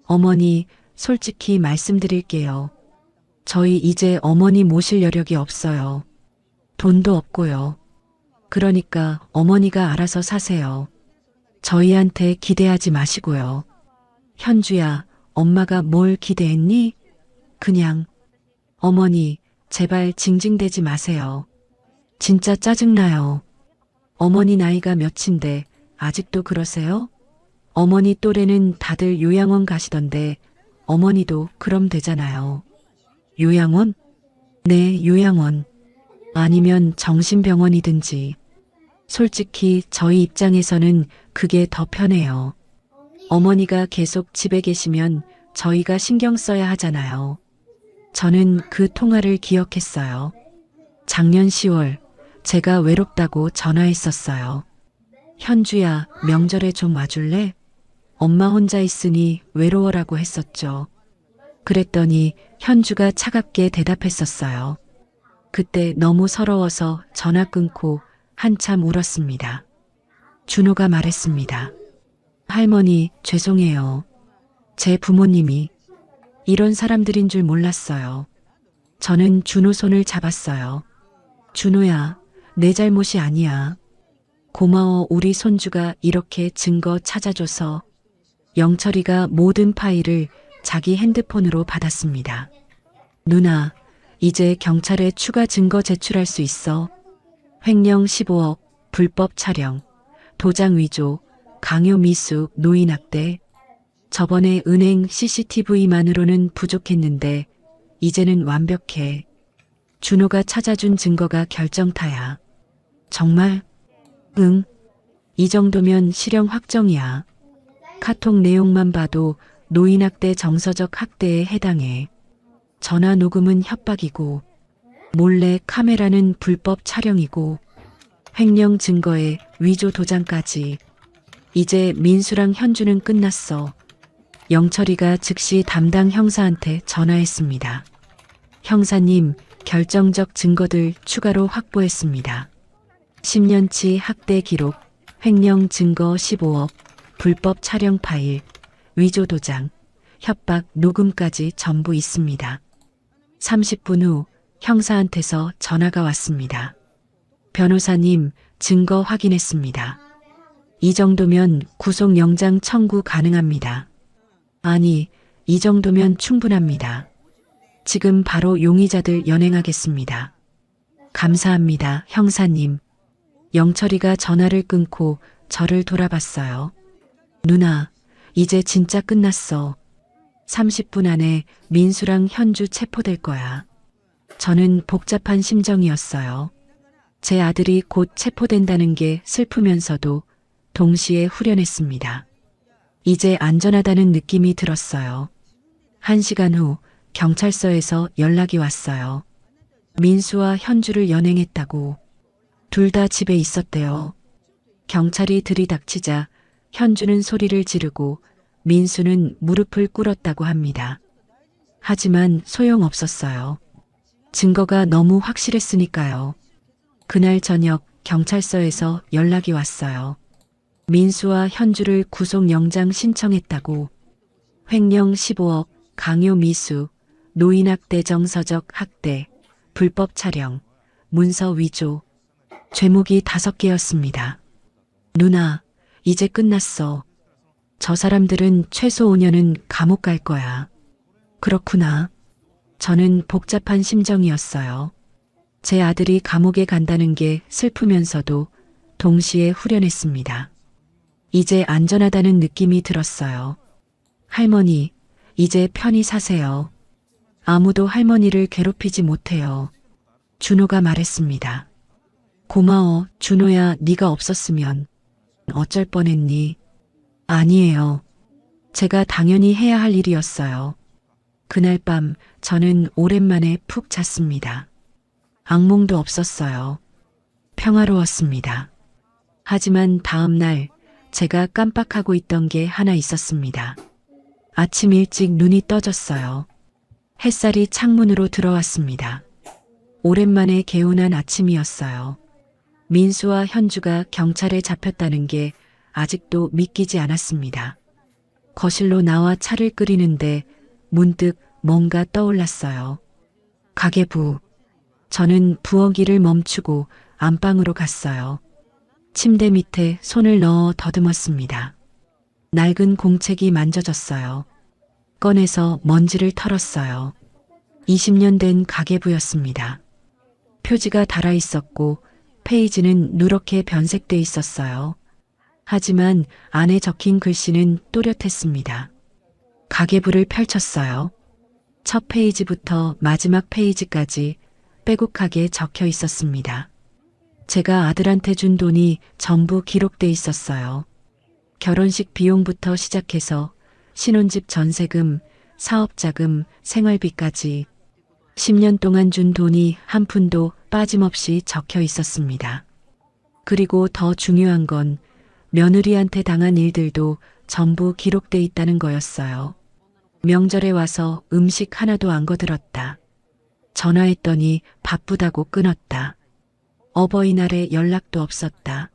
어머니, 솔직히 말씀드릴게요. 저희 이제 어머니 모실 여력이 없어요. 돈도 없고요. 그러니까 어머니가 알아서 사세요. 저희한테 기대하지 마시고요. 현주야, 엄마가 뭘 기대했니? 그냥 어머니, 제발 징징대지 마세요. 진짜 짜증나요. 어머니 나이가 몇인데 아직도 그러세요? 어머니 또래는 다들 요양원 가시던데 어머니도 그럼 되잖아요. 요양원? 네, 요양원. 아니면 정신병원이든지. 솔직히 저희 입장에서는 그게 더 편해요. 어머니가 계속 집에 계시면 저희가 신경 써야 하잖아요. 저는 그 통화를 기억했어요. 작년 10월 제가 외롭다고 전화했었어요. 현주야, 명절에 좀 와줄래? 엄마 혼자 있으니 외로워라고 했었죠. 그랬더니 현주가 차갑게 대답했었어요. 그때 너무 서러워서 전화 끊고 한참 울었습니다. 준호가 말했습니다. 할머니, 죄송해요. 제 부모님이 이런 사람들인 줄 몰랐어요. 저는 준호 손을 잡았어요. 준호야, 내 잘못이 아니야. 고마워, 우리 손주가 이렇게 증거 찾아줘서. 영철이가 모든 파일을 자기 핸드폰으로 받았습니다. 누나, 이제 경찰에 추가 증거 제출할 수 있어. 횡령 15억, 불법 촬영, 도장 위조, 강요 미숙, 노인학대. 저번에 은행 CCTV만으로는 부족했는데 이제는 완벽해. 준호가 찾아준 증거가 결정타야. 정말? 응. 이 정도면 실형 확정이야. 카톡 내용만 봐도 노인학대 정서적 학대에 해당해. 전화 녹음은 협박이고 몰래 카메라는 불법 촬영이고 횡령 증거에 위조 도장까지. 이제 민수랑 현주는 끝났어. 영철이가 즉시 담당 형사한테 전화했습니다. 형사님, 결정적 증거들 추가로 확보했습니다. 10년치 학대 기록, 횡령 증거 15억, 불법 촬영 파일, 위조 도장, 협박 녹음까지 전부 있습니다. 30분 후 형사한테서 전화가 왔습니다. 변호사님, 증거 확인했습니다. 이 정도면 구속영장 청구 가능합니다. 아니, 이 정도면 충분합니다. 지금 바로 용의자들 연행하겠습니다. 감사합니다, 형사님. 영철이가 전화를 끊고 저를 돌아봤어요. 누나, 이제 진짜 끝났어. 30분 안에 민수랑 현주 체포될 거야. 저는 복잡한 심정이었어요. 제 아들이 곧 체포된다는 게 슬프면서도 동시에 후련했습니다. 이제 안전하다는 느낌이 들었어요. 1시간 후 경찰서에서 연락이 왔어요. 민수와 현주를 연행했다고. 둘 다 집에 있었대요. 경찰이 들이닥치자 현주는 소리를 지르고 민수는 무릎을 꿇었다고 합니다. 하지만 소용없었어요. 증거가 너무 확실했으니까요. 그날 저녁 경찰서에서 연락이 왔어요. 민수와 현주를 구속영장 신청했다고. 횡령 15억, 강요 미수, 노인학대 정서적 학대, 불법 촬영, 문서 위조. 죄목이 5개였습니다. 누나, 이제 끝났어. 저 사람들은 최소 5년은 감옥 갈 거야. 그렇구나. 저는 복잡한 심정이었어요. 제 아들이 감옥에 간다는 게 슬프면서도 동시에 후련했습니다. 이제 안전하다는 느낌이 들었어요. 할머니, 이제 편히 사세요. 아무도 할머니를 괴롭히지 못해요. 준호가 말했습니다. 고마워, 준호야. 네가 없었으면 어쩔 뻔했니? 아니에요. 제가 당연히 해야 할 일이었어요. 그날 밤 저는 오랜만에 푹 잤습니다. 악몽도 없었어요. 평화로웠습니다. 하지만 다음 날 제가 깜빡하고 있던 게 하나 있었습니다. 아침 일찍 눈이 떠졌어요. 햇살이 창문으로 들어왔습니다. 오랜만에 개운한 아침이었어요. 민수와 현주가 경찰에 잡혔다는 게 아직도 믿기지 않았습니다. 거실로 나와 차를 끓이는데 문득 뭔가 떠올랐어요. 가계부. 저는 부엌일을 멈추고 안방으로 갔어요. 침대 밑에 손을 넣어 더듬었습니다. 낡은 공책이 만져졌어요. 꺼내서 먼지를 털었어요. 20년 된 가계부였습니다. 표지가 달아 있었고 페이지는 누렇게 변색돼 있었어요. 하지만 안에 적힌 글씨는 또렷했습니다. 가계부를 펼쳤어요. 첫 페이지부터 마지막 페이지까지 빼곡하게 적혀 있었습니다. 제가 아들한테 준 돈이 전부 기록돼 있었어요. 결혼식 비용부터 시작해서 신혼집 전세금, 사업자금, 생활비까지 10년 동안 준 돈이 한 푼도 빠짐없이 적혀 있었습니다. 그리고 더 중요한 건 며느리한테 당한 일들도 전부 기록돼 있다는 거였어요. 명절에 와서 음식 하나도 안 거들었다. 전화했더니 바쁘다고 끊었다. 어버이날에 연락도 없었다.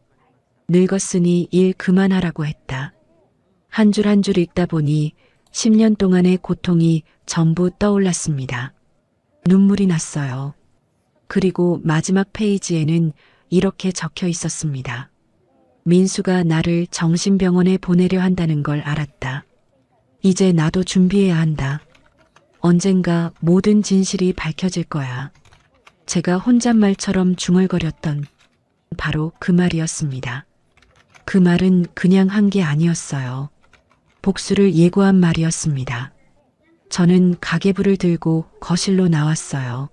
늙었으니 일 그만하라고 했다. 한 줄 한 줄 읽다 보니 10년 동안의 고통이 전부 떠올랐습니다. 눈물이 났어요. 그리고 마지막 페이지에는 이렇게 적혀 있었습니다. 민수가 나를 정신병원에 보내려 한다는 걸 알았다. 이제 나도 준비해야 한다. 언젠가 모든 진실이 밝혀질 거야. 제가 혼잣말처럼 중얼거렸던 바로 그 말이었습니다. 그 말은 그냥 한 게 아니었어요. 복수를 예고한 말이었습니다. 저는 가계부를 들고 거실로 나왔어요.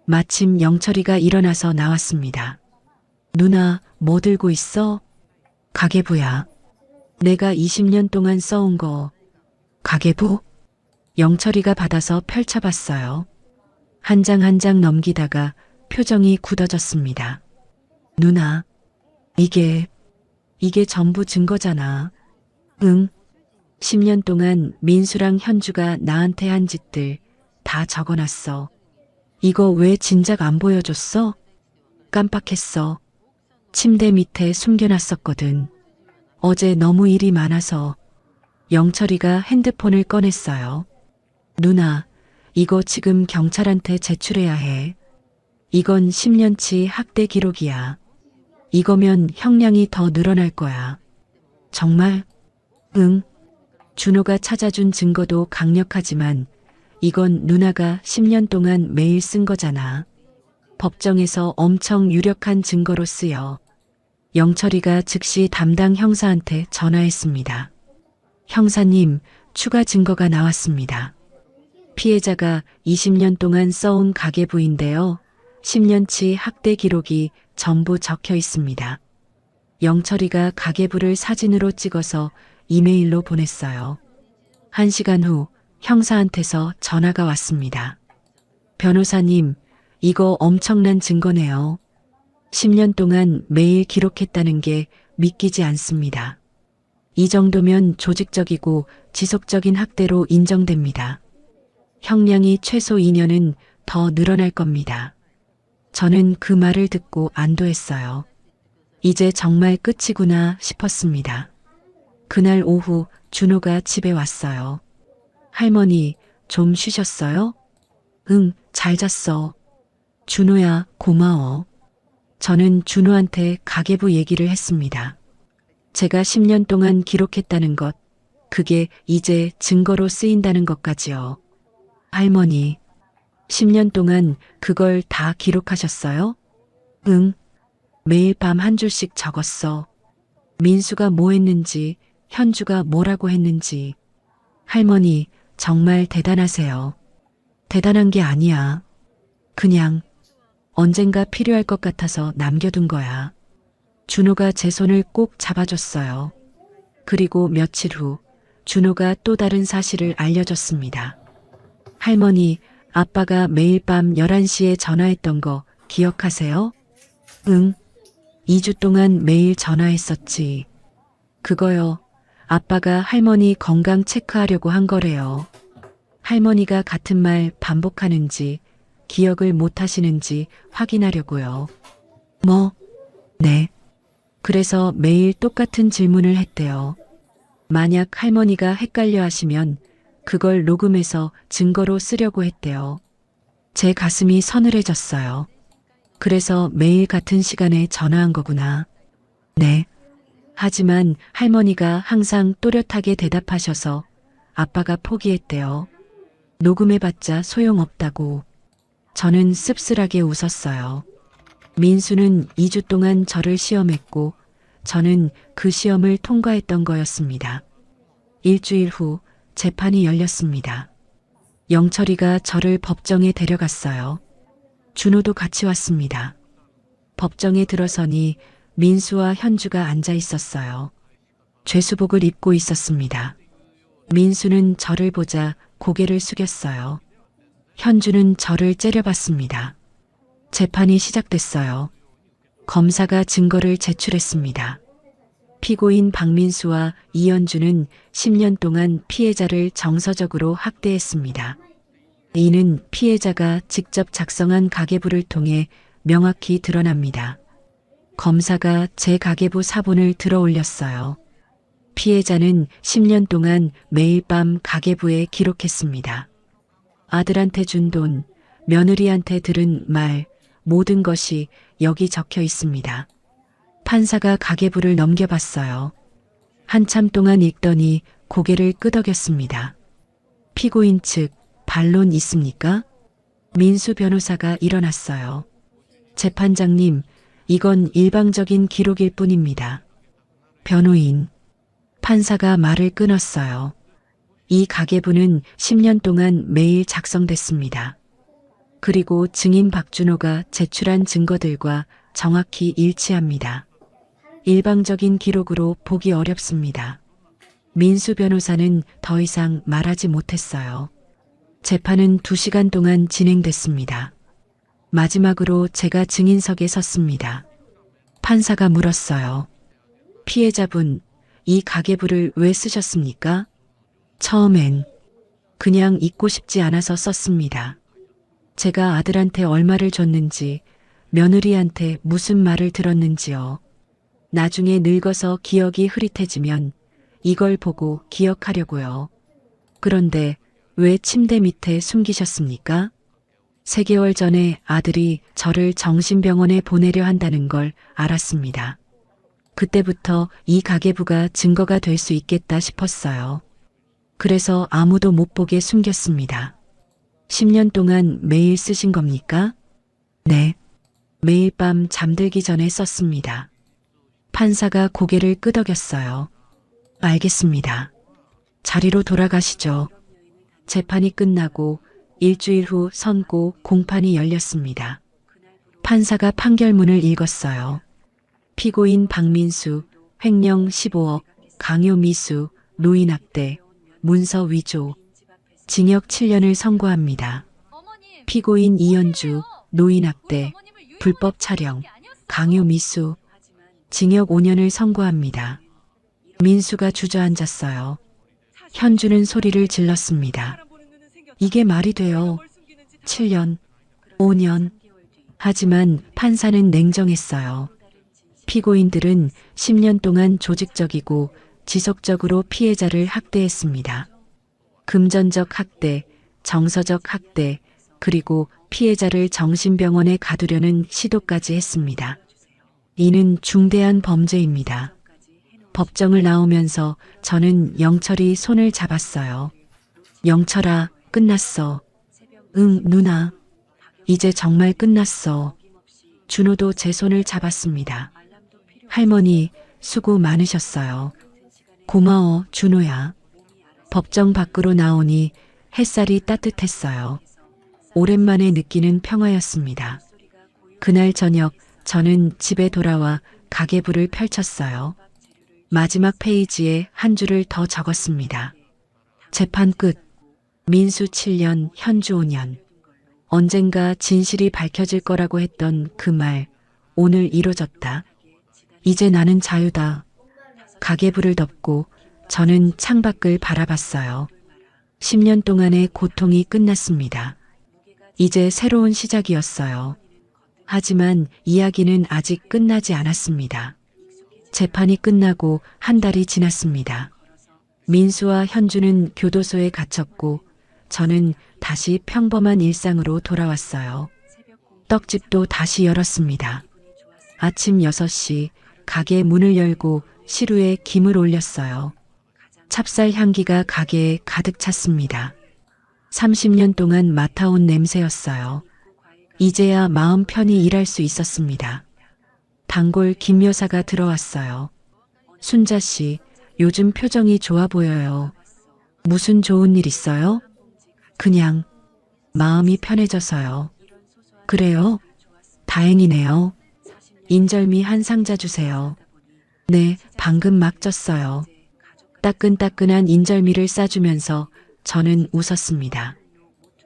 마침 영철이가 일어나서 나왔습니다. 누나, 뭐 들고 있어? 가계부야. 내가 20년 동안 써온 거. 가계부? 영철이가 받아서 펼쳐봤어요. 한 장 한 장 넘기다가 표정이 굳어졌습니다. 누나, 이게 전부 증거잖아. 응. 10년 동안 민수랑 현주가 나한테 한 짓들 다 적어놨어. 이거 왜 진작 안 보여줬어? 깜빡했어. 침대 밑에 숨겨놨었거든. 어제 너무 일이 많아서. 영철이가 핸드폰을 꺼냈어요. 누나, 이거 지금 경찰한테 제출해야 해. 이건 10년치 학대 기록이야. 이거면 형량이 더 늘어날 거야. 정말? 응. 준호가 찾아준 증거도 강력하지만 이건 누나가 10년 동안 매일 쓴 거잖아. 법정에서 엄청 유력한 증거로 쓰여. 영철이가 즉시 담당 형사한테 전화했습니다. 형사님, 추가 증거가 나왔습니다. 피해자가 20년 동안 써온 가계부인데요. 10년치 학대 기록이 전부 적혀 있습니다. 영철이가 가계부를 사진으로 찍어서 이메일로 보냈어요. 1시간 후 형사한테서 전화가 왔습니다. 변호사님, 이거 엄청난 증거네요. 10년 동안 매일 기록했다는 게 믿기지 않습니다. 이 정도면 조직적이고 지속적인 학대로 인정됩니다. 형량이 최소 2년은 더 늘어날 겁니다. 저는 그 말을 듣고 안도했어요. 이제 정말 끝이구나 싶었습니다. 그날 오후 준호가 집에 왔어요. 할머니, 좀 쉬셨어요? 응, 잘 잤어. 준호야, 고마워. 저는 준호한테 가계부 얘기를 했습니다. 제가 10년 동안 기록했다는 것, 그게 이제 증거로 쓰인다는 것까지요. 할머니, 10년 동안 그걸 다 기록하셨어요? 응. 매일 밤 한 줄씩 적었어. 민수가 뭐 했는지, 현주가 뭐라고 했는지. 할머니, 정말 대단하세요. 대단한 게 아니야. 그냥 언젠가 필요할 것 같아서 남겨둔 거야. 준호가 제 손을 꼭 잡아줬어요. 그리고 며칠 후 준호가 또 다른 사실을 알려줬습니다. 할머니, 아빠가 매일 밤 11시에 전화했던 거 기억하세요? 응. 2주 동안 매일 전화했었지. 그거요. 아빠가 할머니 건강 체크하려고 한 거래요. 할머니가 같은 말 반복하는지 기억을 못 하시는지 확인하려고요. 뭐? 네. 그래서 매일 똑같은 질문을 했대요. 만약 할머니가 헷갈려 하시면 그걸 녹음해서 증거로 쓰려고 했대요. 제 가슴이 서늘해졌어요. 그래서 매일 같은 시간에 전화한 거구나. 네. 하지만 할머니가 항상 또렷하게 대답하셔서 아빠가 포기했대요. 녹음해봤자 소용없다고. 저는 씁쓸하게 웃었어요. 민수는 2주 동안 저를 시험했고 저는 그 시험을 통과했던 거였습니다. 일주일 후 재판이 열렸습니다. 영철이가 저를 법정에 데려갔어요. 준호도 같이 왔습니다. 법정에 들어서니 민수와 현주가 앉아 있었어요. 죄수복을 입고 있었습니다. 민수는 저를 보자 고개를 숙였어요. 현주는 저를 째려봤습니다. 재판이 시작됐어요. 검사가 증거를 제출했습니다. 피고인 박민수와 이현주는 10년 동안 피해자를 정서적으로 학대했습니다. 이는 피해자가 직접 작성한 가계부를 통해 명확히 드러납니다. 검사가 제 가계부 사본을 들어 올렸어요. 피해자는 10년 동안 매일 밤 가계부에 기록했습니다. 아들한테 준 돈, 며느리한테 들은 말, 모든 것이 여기 적혀 있습니다. 판사가 가계부를 넘겨봤어요. 한참 동안 읽더니 고개를 끄덕였습니다. 피고인 측, 반론 있습니까? 민수 변호사가 일어났어요. 재판장님, 이건 일방적인 기록일 뿐입니다. 변호인, 판사가 말을 끊었어요. 이 가계부는 10년 동안 매일 작성됐습니다. 그리고 증인 박준호가 제출한 증거들과 정확히 일치합니다. 일방적인 기록으로 보기 어렵습니다. 민수 변호사는 더 이상 말하지 못했어요. 재판은 2시간 동안 진행됐습니다. 마지막으로 제가 증인석에 섰습니다. 판사가 물었어요. 피해자분, 이 가계부를 왜 쓰셨습니까? 처음엔 그냥 잊고 싶지 않아서 썼습니다. 제가 아들한테 얼마를 줬는지, 며느리한테 무슨 말을 들었는지요. 나중에 늙어서 기억이 흐릿해지면 이걸 보고 기억하려고요. 그런데 왜 침대 밑에 숨기셨습니까? 3개월 전에 아들이 저를 정신병원에 보내려 한다는 걸 알았습니다. 그때부터 이 가계부가 증거가 될 수 있겠다 싶었어요. 그래서 아무도 못 보게 숨겼습니다. 10년 동안 매일 쓰신 겁니까? 네. 매일 밤 잠들기 전에 썼습니다. 판사가 고개를 끄덕였어요. 알겠습니다. 자리로 돌아가시죠. 재판이 끝나고 일주일 후 선고 공판이 열렸습니다. 판사가 판결문을 읽었어요. 피고인 박민수, 횡령 15억, 강요 미수, 노인학대, 문서 위조, 징역 7년을 선고합니다. 피고인 이현주, 노인학대, 불법 촬영, 강요 미수, 징역 5년을 선고합니다. 민수가 주저앉았어요. 현주는 소리를 질렀습니다. 이게 말이 돼요. 7년, 5년. 하지만 판사는 냉정했어요. 피고인들은 10년 동안 조직적이고 지속적으로 피해자를 학대했습니다. 금전적 학대, 정서적 학대, 그리고 피해자를 정신병원에 가두려는 시도까지 했습니다. 이는 중대한 범죄입니다. 법정을 나오면서 저는 영철이 손을 잡았어요. 영철아, 끝났어. 응, 누나. 이제 정말 끝났어. 준호도 제 손을 잡았습니다. 할머니, 수고 많으셨어요. 고마워, 준호야. 법정 밖으로 나오니 햇살이 따뜻했어요. 오랜만에 느끼는 평화였습니다. 그날 저녁 저는 집에 돌아와 가계부를 펼쳤어요. 마지막 페이지에 한 줄을 더 적었습니다. 재판 끝. 민수 7년, 현주 5년. 언젠가 진실이 밝혀질 거라고 했던 그 말, 오늘 이루어졌다. 이제 나는 자유다. 가계부를 덮고 저는 창밖을 바라봤어요. 10년 동안의 고통이 끝났습니다. 이제 새로운 시작이었어요. 하지만 이야기는 아직 끝나지 않았습니다. 재판이 끝나고 한 달이 지났습니다. 민수와 현주는 교도소에 갇혔고 저는 다시 평범한 일상으로 돌아왔어요. 떡집도 다시 열었습니다. 아침 6시 가게 문을 열고 시루에 김을 올렸어요. 찹쌀 향기가 가게에 가득 찼습니다. 30년 동안 맡아온 냄새였어요. 이제야 마음 편히 일할 수 있었습니다. 단골 김 여사가 들어왔어요. 순자 씨, 요즘 표정이 좋아 보여요. 무슨 좋은 일 있어요? 그냥 마음이 편해져서요. 그래요? 다행이네요. 인절미 한 상자 주세요. 네, 방금 막 쪘어요. 따끈따끈한 인절미를 싸주면서 저는 웃었습니다.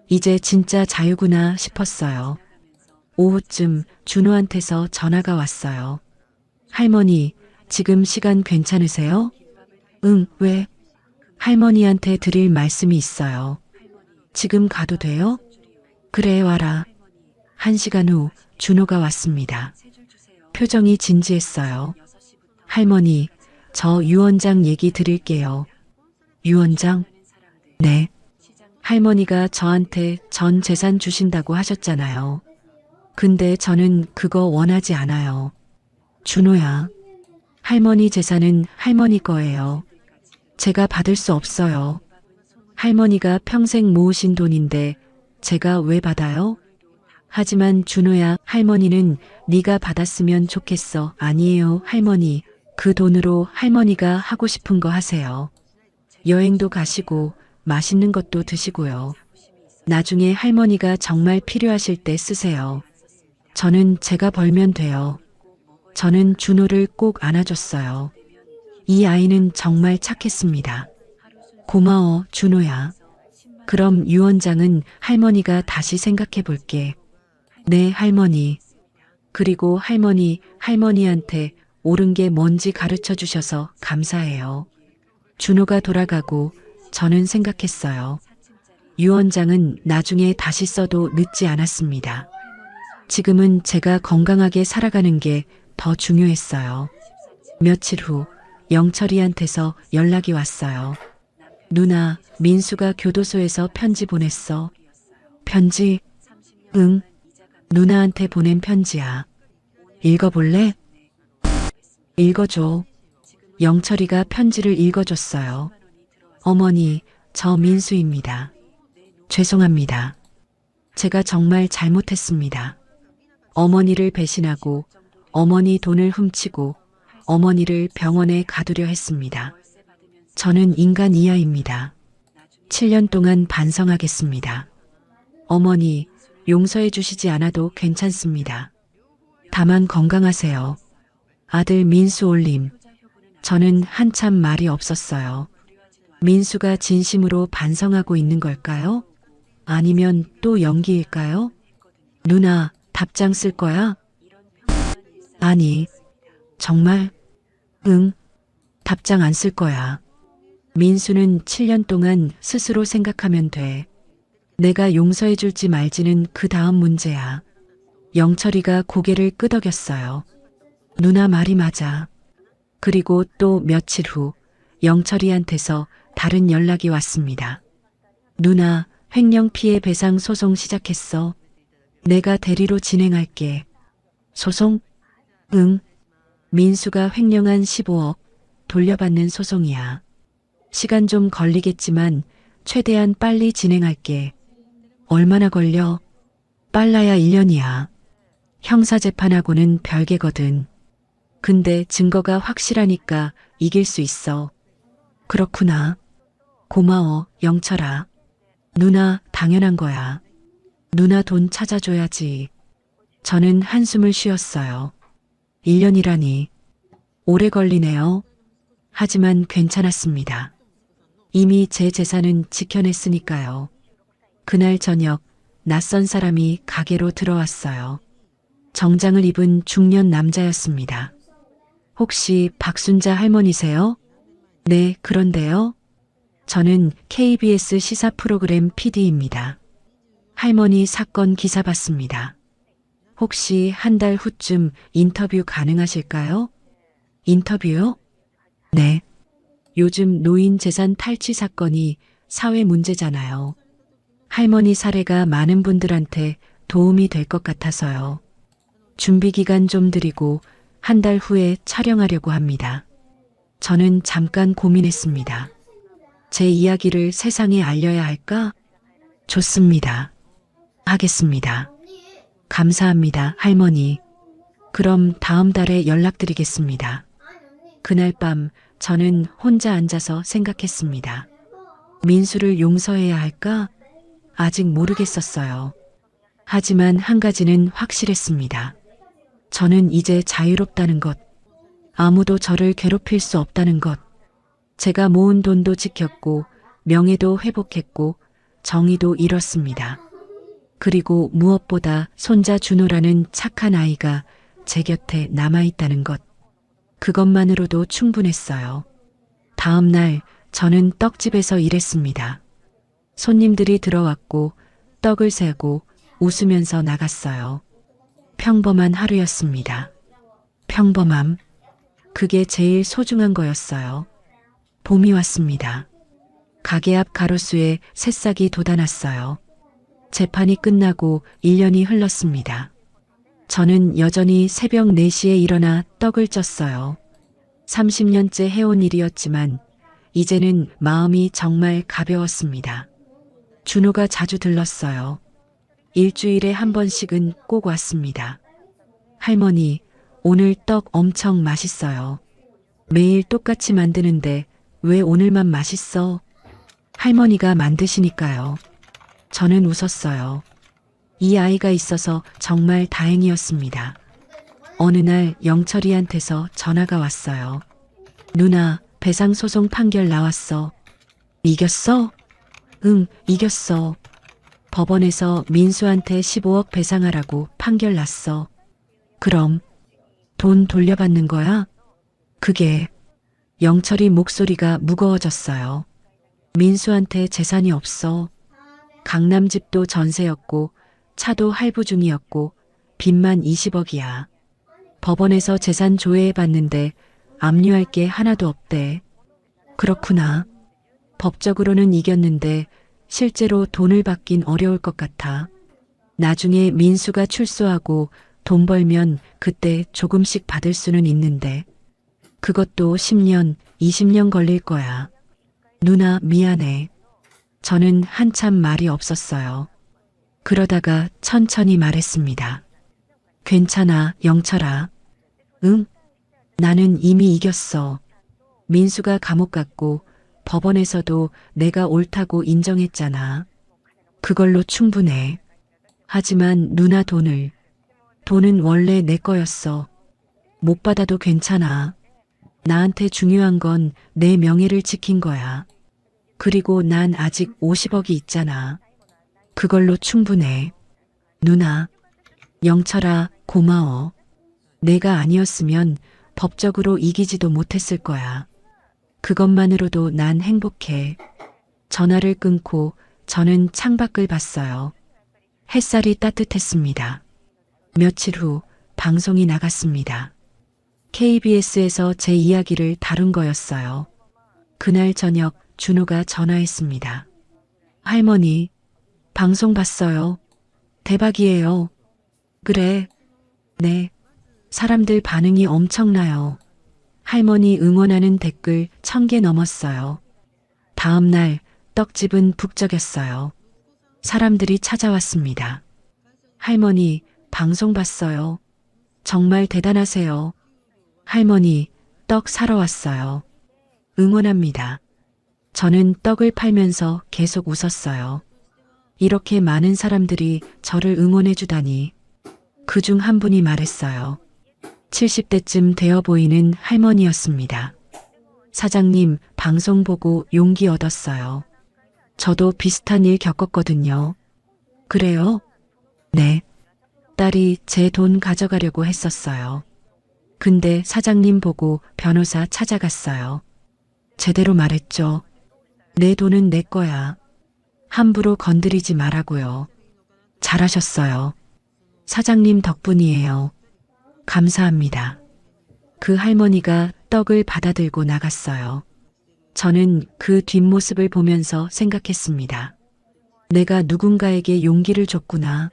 이제 진짜 자유구나 싶었어요. 오후쯤 준호한테서 전화가 왔어요. 할머니, 지금 시간 괜찮으세요? 응, 왜? 할머니한테 드릴 말씀이 있어요. 지금 가도 돼요? 그래, 와라. 1시간 후 준호가 왔습니다. 표정이 진지했어요. 할머니, 저 유원장 얘기 드릴게요. 유원장? 네. 할머니가 저한테 전 재산 주신다고 하셨잖아요. 근데 저는 그거 원하지 않아요. 준호야, 할머니 재산은 할머니 거예요. 제가 받을 수 없어요. 할머니가 평생 모으신 돈인데 제가 왜 받아요? 하지만 준호야, 할머니는 네가 받았으면 좋겠어. 아니에요, 할머니. 그 돈으로 할머니가 하고 싶은 거 하세요. 여행도 가시고 맛있는 것도 드시고요. 나중에 할머니가 정말 필요하실 때 쓰세요. 저는 제가 벌면 돼요. 저는 준호를 꼭 안아줬어요. 이 아이는 정말 착했습니다. 고마워, 준호야. 그럼 유 원장은 할머니가 다시 생각해 볼게. 네, 할머니. 그리고 할머니한테 옳은 게 뭔지 가르쳐 주셔서 감사해요. 준호가 돌아가고 저는 생각했어요. 유 원장은 나중에 다시 써도 늦지 않았습니다. 지금은 제가 건강하게 살아가는 게 더 중요했어요. 며칠 후 영철이한테서 연락이 왔어요. 누나, 민수가 교도소에서 편지 보냈어. 편지? 응. 누나한테 보낸 편지야. 읽어볼래? 읽어줘. 영철이가 편지를 읽어줬어요. 어머니, 저 민수입니다. 죄송합니다. 제가 정말 잘못했습니다. 어머니를 배신하고 어머니 돈을 훔치고 어머니를 병원에 가두려 했습니다. 저는 인간 이하입니다. 7년 동안 반성하겠습니다. 어머니, 용서해 주시지 않아도 괜찮습니다. 다만 건강하세요. 아들 민수 올림. 저는 한참 말이 없었어요. 민수가 진심으로 반성하고 있는 걸까요? 아니면 또 연기일까요? 누나, 답장 쓸 거야? 아니, 정말? 응, 답장 안 쓸 거야. 민수는 7년 동안 스스로 생각하면 돼. 내가 용서해 줄지 말지는 그 다음 문제야. 영철이가 고개를 끄덕였어요. 누나 말이 맞아. 그리고 또 며칠 후 영철이한테서 다른 연락이 왔습니다. 누나, 횡령 피해 배상 소송 시작했어. 내가 대리로 진행할게. 소송? 응. 민수가 횡령한 15억 돌려받는 소송이야. 시간 좀 걸리겠지만 최대한 빨리 진행할게. 얼마나 걸려? 빨라야 1년이야. 형사재판하고는 별개거든. 근데 증거가 확실하니까 이길 수 있어. 그렇구나. 고마워, 영철아. 누나, 당연한 거야. 누나 돈 찾아줘야지. 저는 한숨을 쉬었어요. 1년이라니. 오래 걸리네요. 하지만 괜찮았습니다. 이미 제 재산은 지켜냈으니까요. 그날 저녁 낯선 사람이 가게로 들어왔어요. 정장을 입은 중년 남자였습니다. 혹시 박순자 할머니세요? 네, 그런데요. 저는 KBS 시사 프로그램 PD입니다. 할머니 사건 기사 봤습니다. 혹시 한 달 후쯤 인터뷰 가능하실까요? 인터뷰요? 네. 요즘 노인 재산 탈취 사건이 사회 문제잖아요. 할머니 사례가 많은 분들한테 도움이 될 것 같아서요. 준비 기간 좀 드리고 한 달 후에 촬영하려고 합니다. 저는 잠깐 고민했습니다. 제 이야기를 세상에 알려야 할까? 좋습니다. 하겠습니다. 감사합니다, 할머니. 그럼 다음 달에 연락드리겠습니다. 그날 밤 저는 혼자 앉아서 생각했습니다. 민수를 용서해야 할까? 아직 모르겠었어요. 하지만 한 가지는 확실했습니다. 저는 이제 자유롭다는 것, 아무도 저를 괴롭힐 수 없다는 것, 제가 모은 돈도 지켰고 명예도 회복했고 정의도 이뤘습니다. 그리고 무엇보다 손자 준호라는 착한 아이가 제 곁에 남아있다는 것, 그것만으로도 충분했어요. 다음 날 저는 떡집에서 일했습니다. 손님들이 들어왔고 떡을 세고 웃으면서 나갔어요. 평범한 하루였습니다. 평범함. 그게 제일 소중한 거였어요. 봄이 왔습니다. 가게 앞 가로수에 새싹이 돋아났어요. 재판이 끝나고 1년이 흘렀습니다. 저는 여전히 새벽 4시에 일어나 떡을 쪘어요. 30년째 해온 일이었지만 이제는 마음이 정말 가벼웠습니다. 준호가 자주 들렀어요. 일주일에 한 번씩은 꼭 왔습니다. 할머니, 오늘 떡 엄청 맛있어요. 매일 똑같이 만드는데 왜 오늘만 맛있어? 할머니가 만드시니까요. 저는 웃었어요. 이 아이가 있어서 정말 다행이었습니다. 어느 날 영철이한테서 전화가 왔어요. 누나, 배상소송 판결 나왔어. 이겼어? 응, 이겼어. 법원에서 민수한테 15억 배상하라고 판결 났어. 그럼 돈 돌려받는 거야? 그게 영철이 목소리가 무거워졌어요. 민수한테 재산이 없어. 강남 집도 전세였고 차도 할부 중이었고 빚만 20억이야. 법원에서 재산 조회해 봤는데 압류할 게 하나도 없대. 그렇구나. 법적으로는 이겼는데 실제로 돈을 받긴 어려울 것 같아. 나중에 민수가 출소하고 돈 벌면 그때 조금씩 받을 수는 있는데 그것도 10년, 20년 걸릴 거야. 누나 미안해. 저는 한참 말이 없었어요. 그러다가 천천히 말했습니다. 괜찮아, 영철아. 응? 나는 이미 이겼어. 민수가 감옥 갔고 법원에서도 내가 옳다고 인정했잖아. 그걸로 충분해. 하지만 누나 돈은 원래 내 거였어. 못 받아도 괜찮아. 나한테 중요한 건 내 명예를 지킨 거야. 그리고 난 아직 50억이 있잖아. 그걸로 충분해. 누나, 영철아, 고마워. 내가 아니었으면 법적으로 이기지도 못했을 거야. 그것만으로도 난 행복해. 전화를 끊고 저는 창밖을 봤어요. 햇살이 따뜻했습니다. 며칠 후 방송이 나갔습니다. KBS에서 제 이야기를 다룬 거였어요. 그날 저녁 준호가 전화했습니다. 할머니, 방송 봤어요. 대박이에요. 그래. 네. 사람들 반응이 엄청나요. 할머니 응원하는 댓글 1000개 넘었어요. 다음 날 떡집은 북적였어요. 사람들이 찾아왔습니다. 할머니, 방송 봤어요. 정말 대단하세요. 할머니, 떡 사러 왔어요. 응원합니다. 저는 떡을 팔면서 계속 웃었어요. 이렇게 많은 사람들이 저를 응원해 주다니. 그중 한 분이 말했어요. 70대쯤 되어 보이는 할머니였습니다. 사장님, 방송 보고 용기 얻었어요. 저도 비슷한 일 겪었거든요. 그래요? 네. 딸이 제 돈 가져가려고 했었어요. 근데 사장님 보고 변호사 찾아갔어요. 제대로 말했죠. 내 돈은 내 거야. 함부로 건드리지 말라고요. 잘하셨어요. 사장님 덕분이에요. 감사합니다. 그 할머니가 떡을 받아들고 나갔어요. 저는 그 뒷모습을 보면서 생각했습니다. 내가 누군가에게 용기를 줬구나.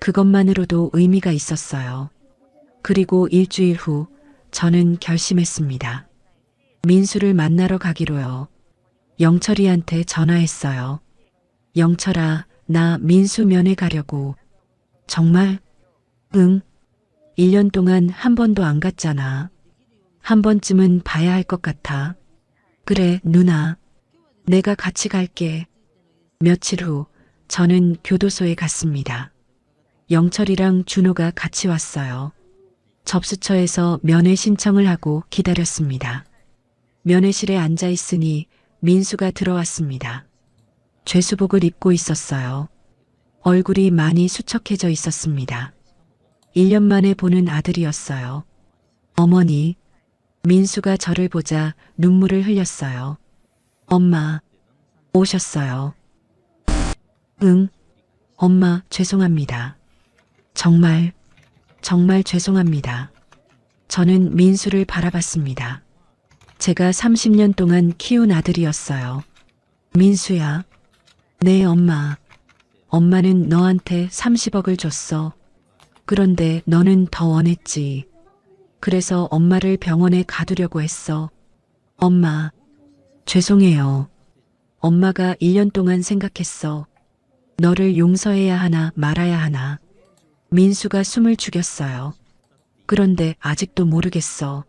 그것만으로도 의미가 있었어요. 그리고 일주일 후 저는 결심했습니다. 민수를 만나러 가기로요. 영철이한테 전화했어요. 영철아, 나 민수 면회 가려고. 정말? 응. 1년 동안 한 번도 안 갔잖아. 한 번쯤은 봐야 할 것 같아. 그래, 누나. 내가 같이 갈게. 며칠 후 저는 교도소에 갔습니다. 영철이랑 준호가 같이 왔어요. 접수처에서 면회 신청을 하고 기다렸습니다. 면회실에 앉아 있으니 민수가 들어왔습니다. 죄수복을 입고 있었어요. 얼굴이 많이 수척해져 있었습니다. 1년 만에 보는 아들이었어요. 어머니, 민수가 저를 보자 눈물을 흘렸어요. 엄마, 오셨어요. 응, 엄마, 죄송합니다. 정말 죄송합니다. 저는 민수를 바라봤습니다. 제가 30년 동안 키운 아들이었어요. 민수야. 네, 엄마. 엄마는 너한테 30억을 줬어. 그런데 너는 더 원했지. 그래서 엄마를 병원에 가두려고 했어. 엄마, 죄송해요. 엄마가 1년 동안 생각했어. 너를 용서해야 하나 말아야 하나. 민수가 숨을 죽였어요. 그런데 아직도 모르겠어.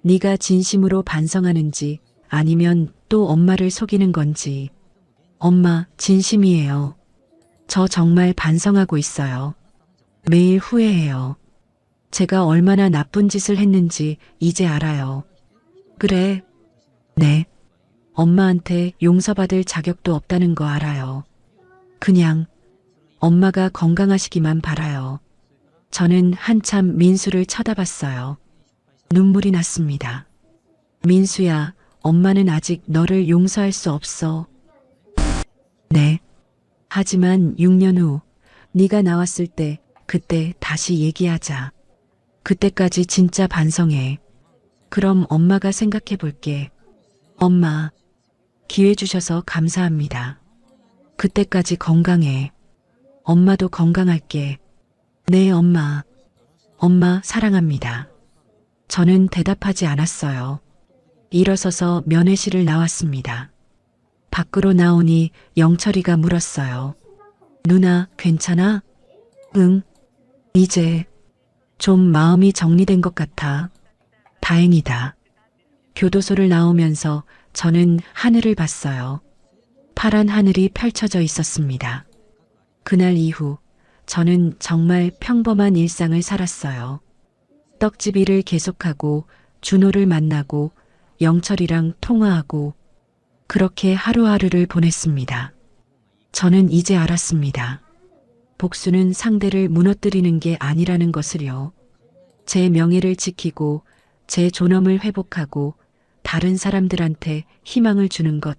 네가 진심으로 반성하는지 아니면 또 엄마를 속이는 건지. 엄마, 진심이에요. 저 정말 반성하고 있어요. 매일 후회해요. 제가 얼마나 나쁜 짓을 했는지 이제 알아요. 그래. 네. 엄마한테 용서받을 자격도 없다는 거 알아요. 그냥 엄마가 건강하시기만 바라요. 저는 한참 민수를 쳐다봤어요. 눈물이 났습니다. 민수야, 엄마는 아직 너를 용서할 수 없어. 네. 하지만 6년 후 네가 나왔을 때 그때 다시 얘기하자. 그때까지 진짜 반성해. 그럼 엄마가 생각해 볼게. 엄마, 기회 주셔서 감사합니다. 그때까지 건강해. 엄마도 건강할게. 네, 엄마. 엄마 사랑합니다. 저는 대답하지 않았어요. 일어서서 면회실을 나왔습니다. 밖으로 나오니 영철이가 물었어요. 누나, 괜찮아? 응. 이제 좀 마음이 정리된 것 같아. 다행이다. 교도소를 나오면서 저는 하늘을 봤어요. 파란 하늘이 펼쳐져 있었습니다. 그날 이후 저는 정말 평범한 일상을 살았어요. 떡집 일을 계속하고 준호를 만나고 영철이랑 통화하고 그렇게 하루하루를 보냈습니다. 저는 이제 알았습니다. 복수는 상대를 무너뜨리는 게 아니라는 것을요. 제 명예를 지키고 제 존엄을 회복하고 다른 사람들한테 희망을 주는 것.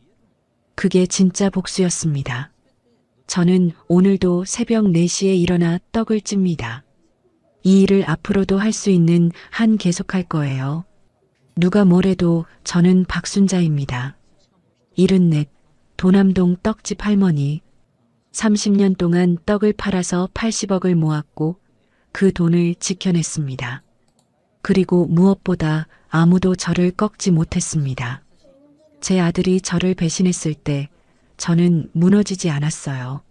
그게 진짜 복수였습니다. 저는 오늘도 새벽 4시에 일어나 떡을 찝니다. 이 일을 앞으로도 할 수 있는 한 계속할 거예요. 누가 뭐래도 저는 박순자입니다. 74, 도남동 떡집 할머니. 30년 동안 떡을 팔아서 80억을 모았고 그 돈을 지켜냈습니다. 그리고 무엇보다 아무도 저를 꺾지 못했습니다. 제 아들이 저를 배신했을 때 저는 무너지지 않았어요.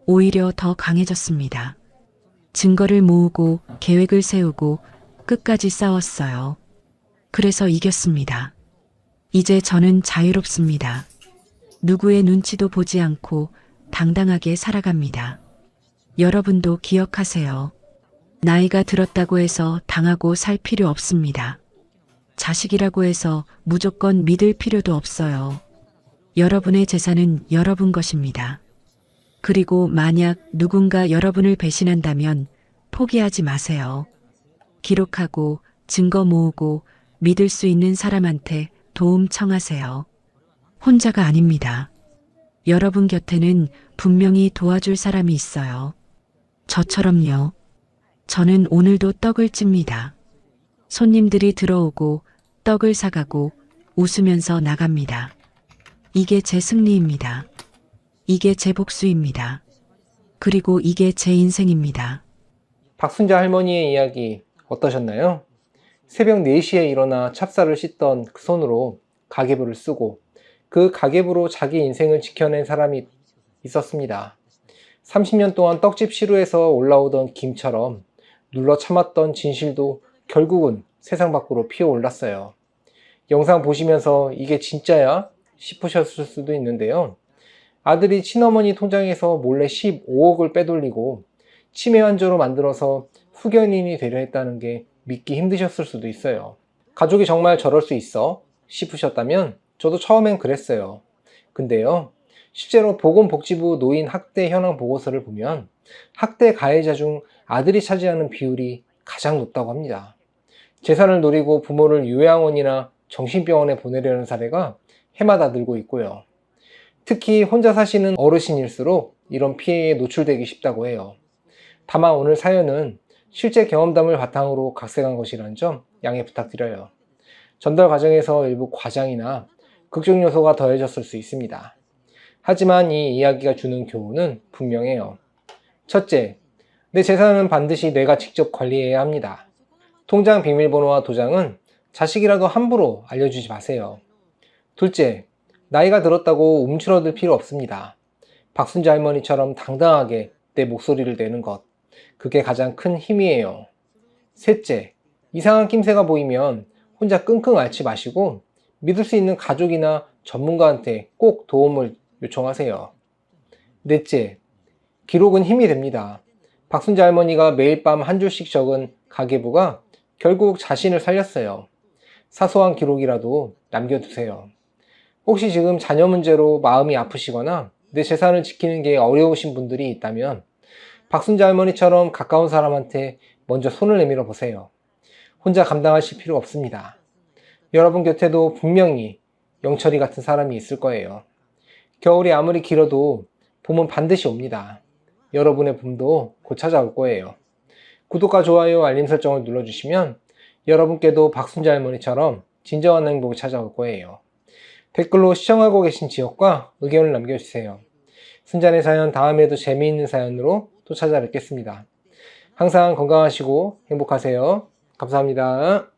오히려 더 강해졌습니다. 증거를 모으고 계획을 세우고 끝까지 싸웠어요. 그래서 이겼습니다. 이제 저는 자유롭습니다. 누구의 눈치도 보지 않고 당당하게 살아갑니다. 여러분도 기억하세요. 나이가 들었다고 해서 당하고 살 필요 없습니다. 자식이라고 해서 무조건 믿을 필요도 없어요. 여러분의 재산은 여러분 것입니다. 그리고 만약 누군가 여러분을 배신한다면 포기하지 마세요. 기록하고 증거 모으고 믿을 수 있는 사람한테 도움 청하세요. 혼자가 아닙니다. 여러분 곁에는 분명히 도와줄 사람이 있어요. 저처럼요. 저는 오늘도 떡을 찝니다. 손님들이 들어오고 떡을 사가고 웃으면서 나갑니다. 이게 제 승리입니다. 이게 제 복수입니다. 그리고 이게 제 인생입니다. 박순자 할머니의 이야기 어떠셨나요? 새벽 4시에 일어나 찹쌀을 씻던 그 손으로 가계부를 쓰고 그 가계부로 자기 인생을 지켜낸 사람이 있었습니다. 30년 동안 떡집 시루에서 올라오던 김처럼 눌러 참았던 진실도 결국은 세상 밖으로 피어올랐어요. 영상 보시면서 이게 진짜야? 싶으셨을 수도 있는데요. 아들이 친어머니 통장에서 몰래 15억을 빼돌리고 치매 환자로 만들어서 후견인이 되려 했다는 게 믿기 힘드셨을 수도 있어요. 가족이 정말 저럴 수 있어? 싶으셨다면 저도 처음엔 그랬어요. 근데요, 실제로 보건복지부 노인 학대 현황 보고서를 보면 학대 가해자 중 아들이 차지하는 비율이 가장 높다고 합니다. 재산을 노리고 부모를 요양원이나 정신병원에 보내려는 사례가 해마다 늘고 있고요. 특히 혼자 사시는 어르신일수록 이런 피해에 노출되기 쉽다고 해요. 다만 오늘 사연은 실제 경험담을 바탕으로 각색한 것이라는 점 양해 부탁드려요. 전달 과정에서 일부 과장이나 극중 요소가 더해졌을 수 있습니다. 하지만 이 이야기가 주는 교훈은 분명해요. 첫째, 내 재산은 반드시 내가 직접 관리해야 합니다. 통장 비밀번호와 도장은 자식이라도 함부로 알려주지 마세요. 둘째, 나이가 들었다고 움츠러들 필요 없습니다. 박순자 할머니처럼 당당하게 내 목소리를 내는 것, 그게 가장 큰 힘이에요. 셋째, 이상한 낌새가 보이면 혼자 끙끙 앓지 마시고 믿을 수 있는 가족이나 전문가한테 꼭 도움을 요청하세요. 넷째, 기록은 힘이 됩니다. 박순자 할머니가 매일 밤 한 줄씩 적은 가계부가 결국 자신을 살렸어요. 사소한 기록이라도 남겨두세요. 혹시 지금 자녀 문제로 마음이 아프시거나 내 재산을 지키는 게 어려우신 분들이 있다면 박순자 할머니처럼 가까운 사람한테 먼저 손을 내밀어 보세요. 혼자 감당하실 필요 없습니다. 여러분 곁에도 분명히 영철이 같은 사람이 있을 거예요. 겨울이 아무리 길어도 봄은 반드시 옵니다. 여러분의 봄도 곧 찾아올 거예요. 구독과 좋아요, 알림 설정을 눌러주시면 여러분께도 박순자 할머니처럼 진정한 행복이 찾아올 거예요. 댓글로 시청하고 계신 지역과 의견을 남겨주세요. 순잔의 사연 다음에도 재미있는 사연으로 또 찾아뵙겠습니다. 항상 건강하시고 행복하세요. 감사합니다.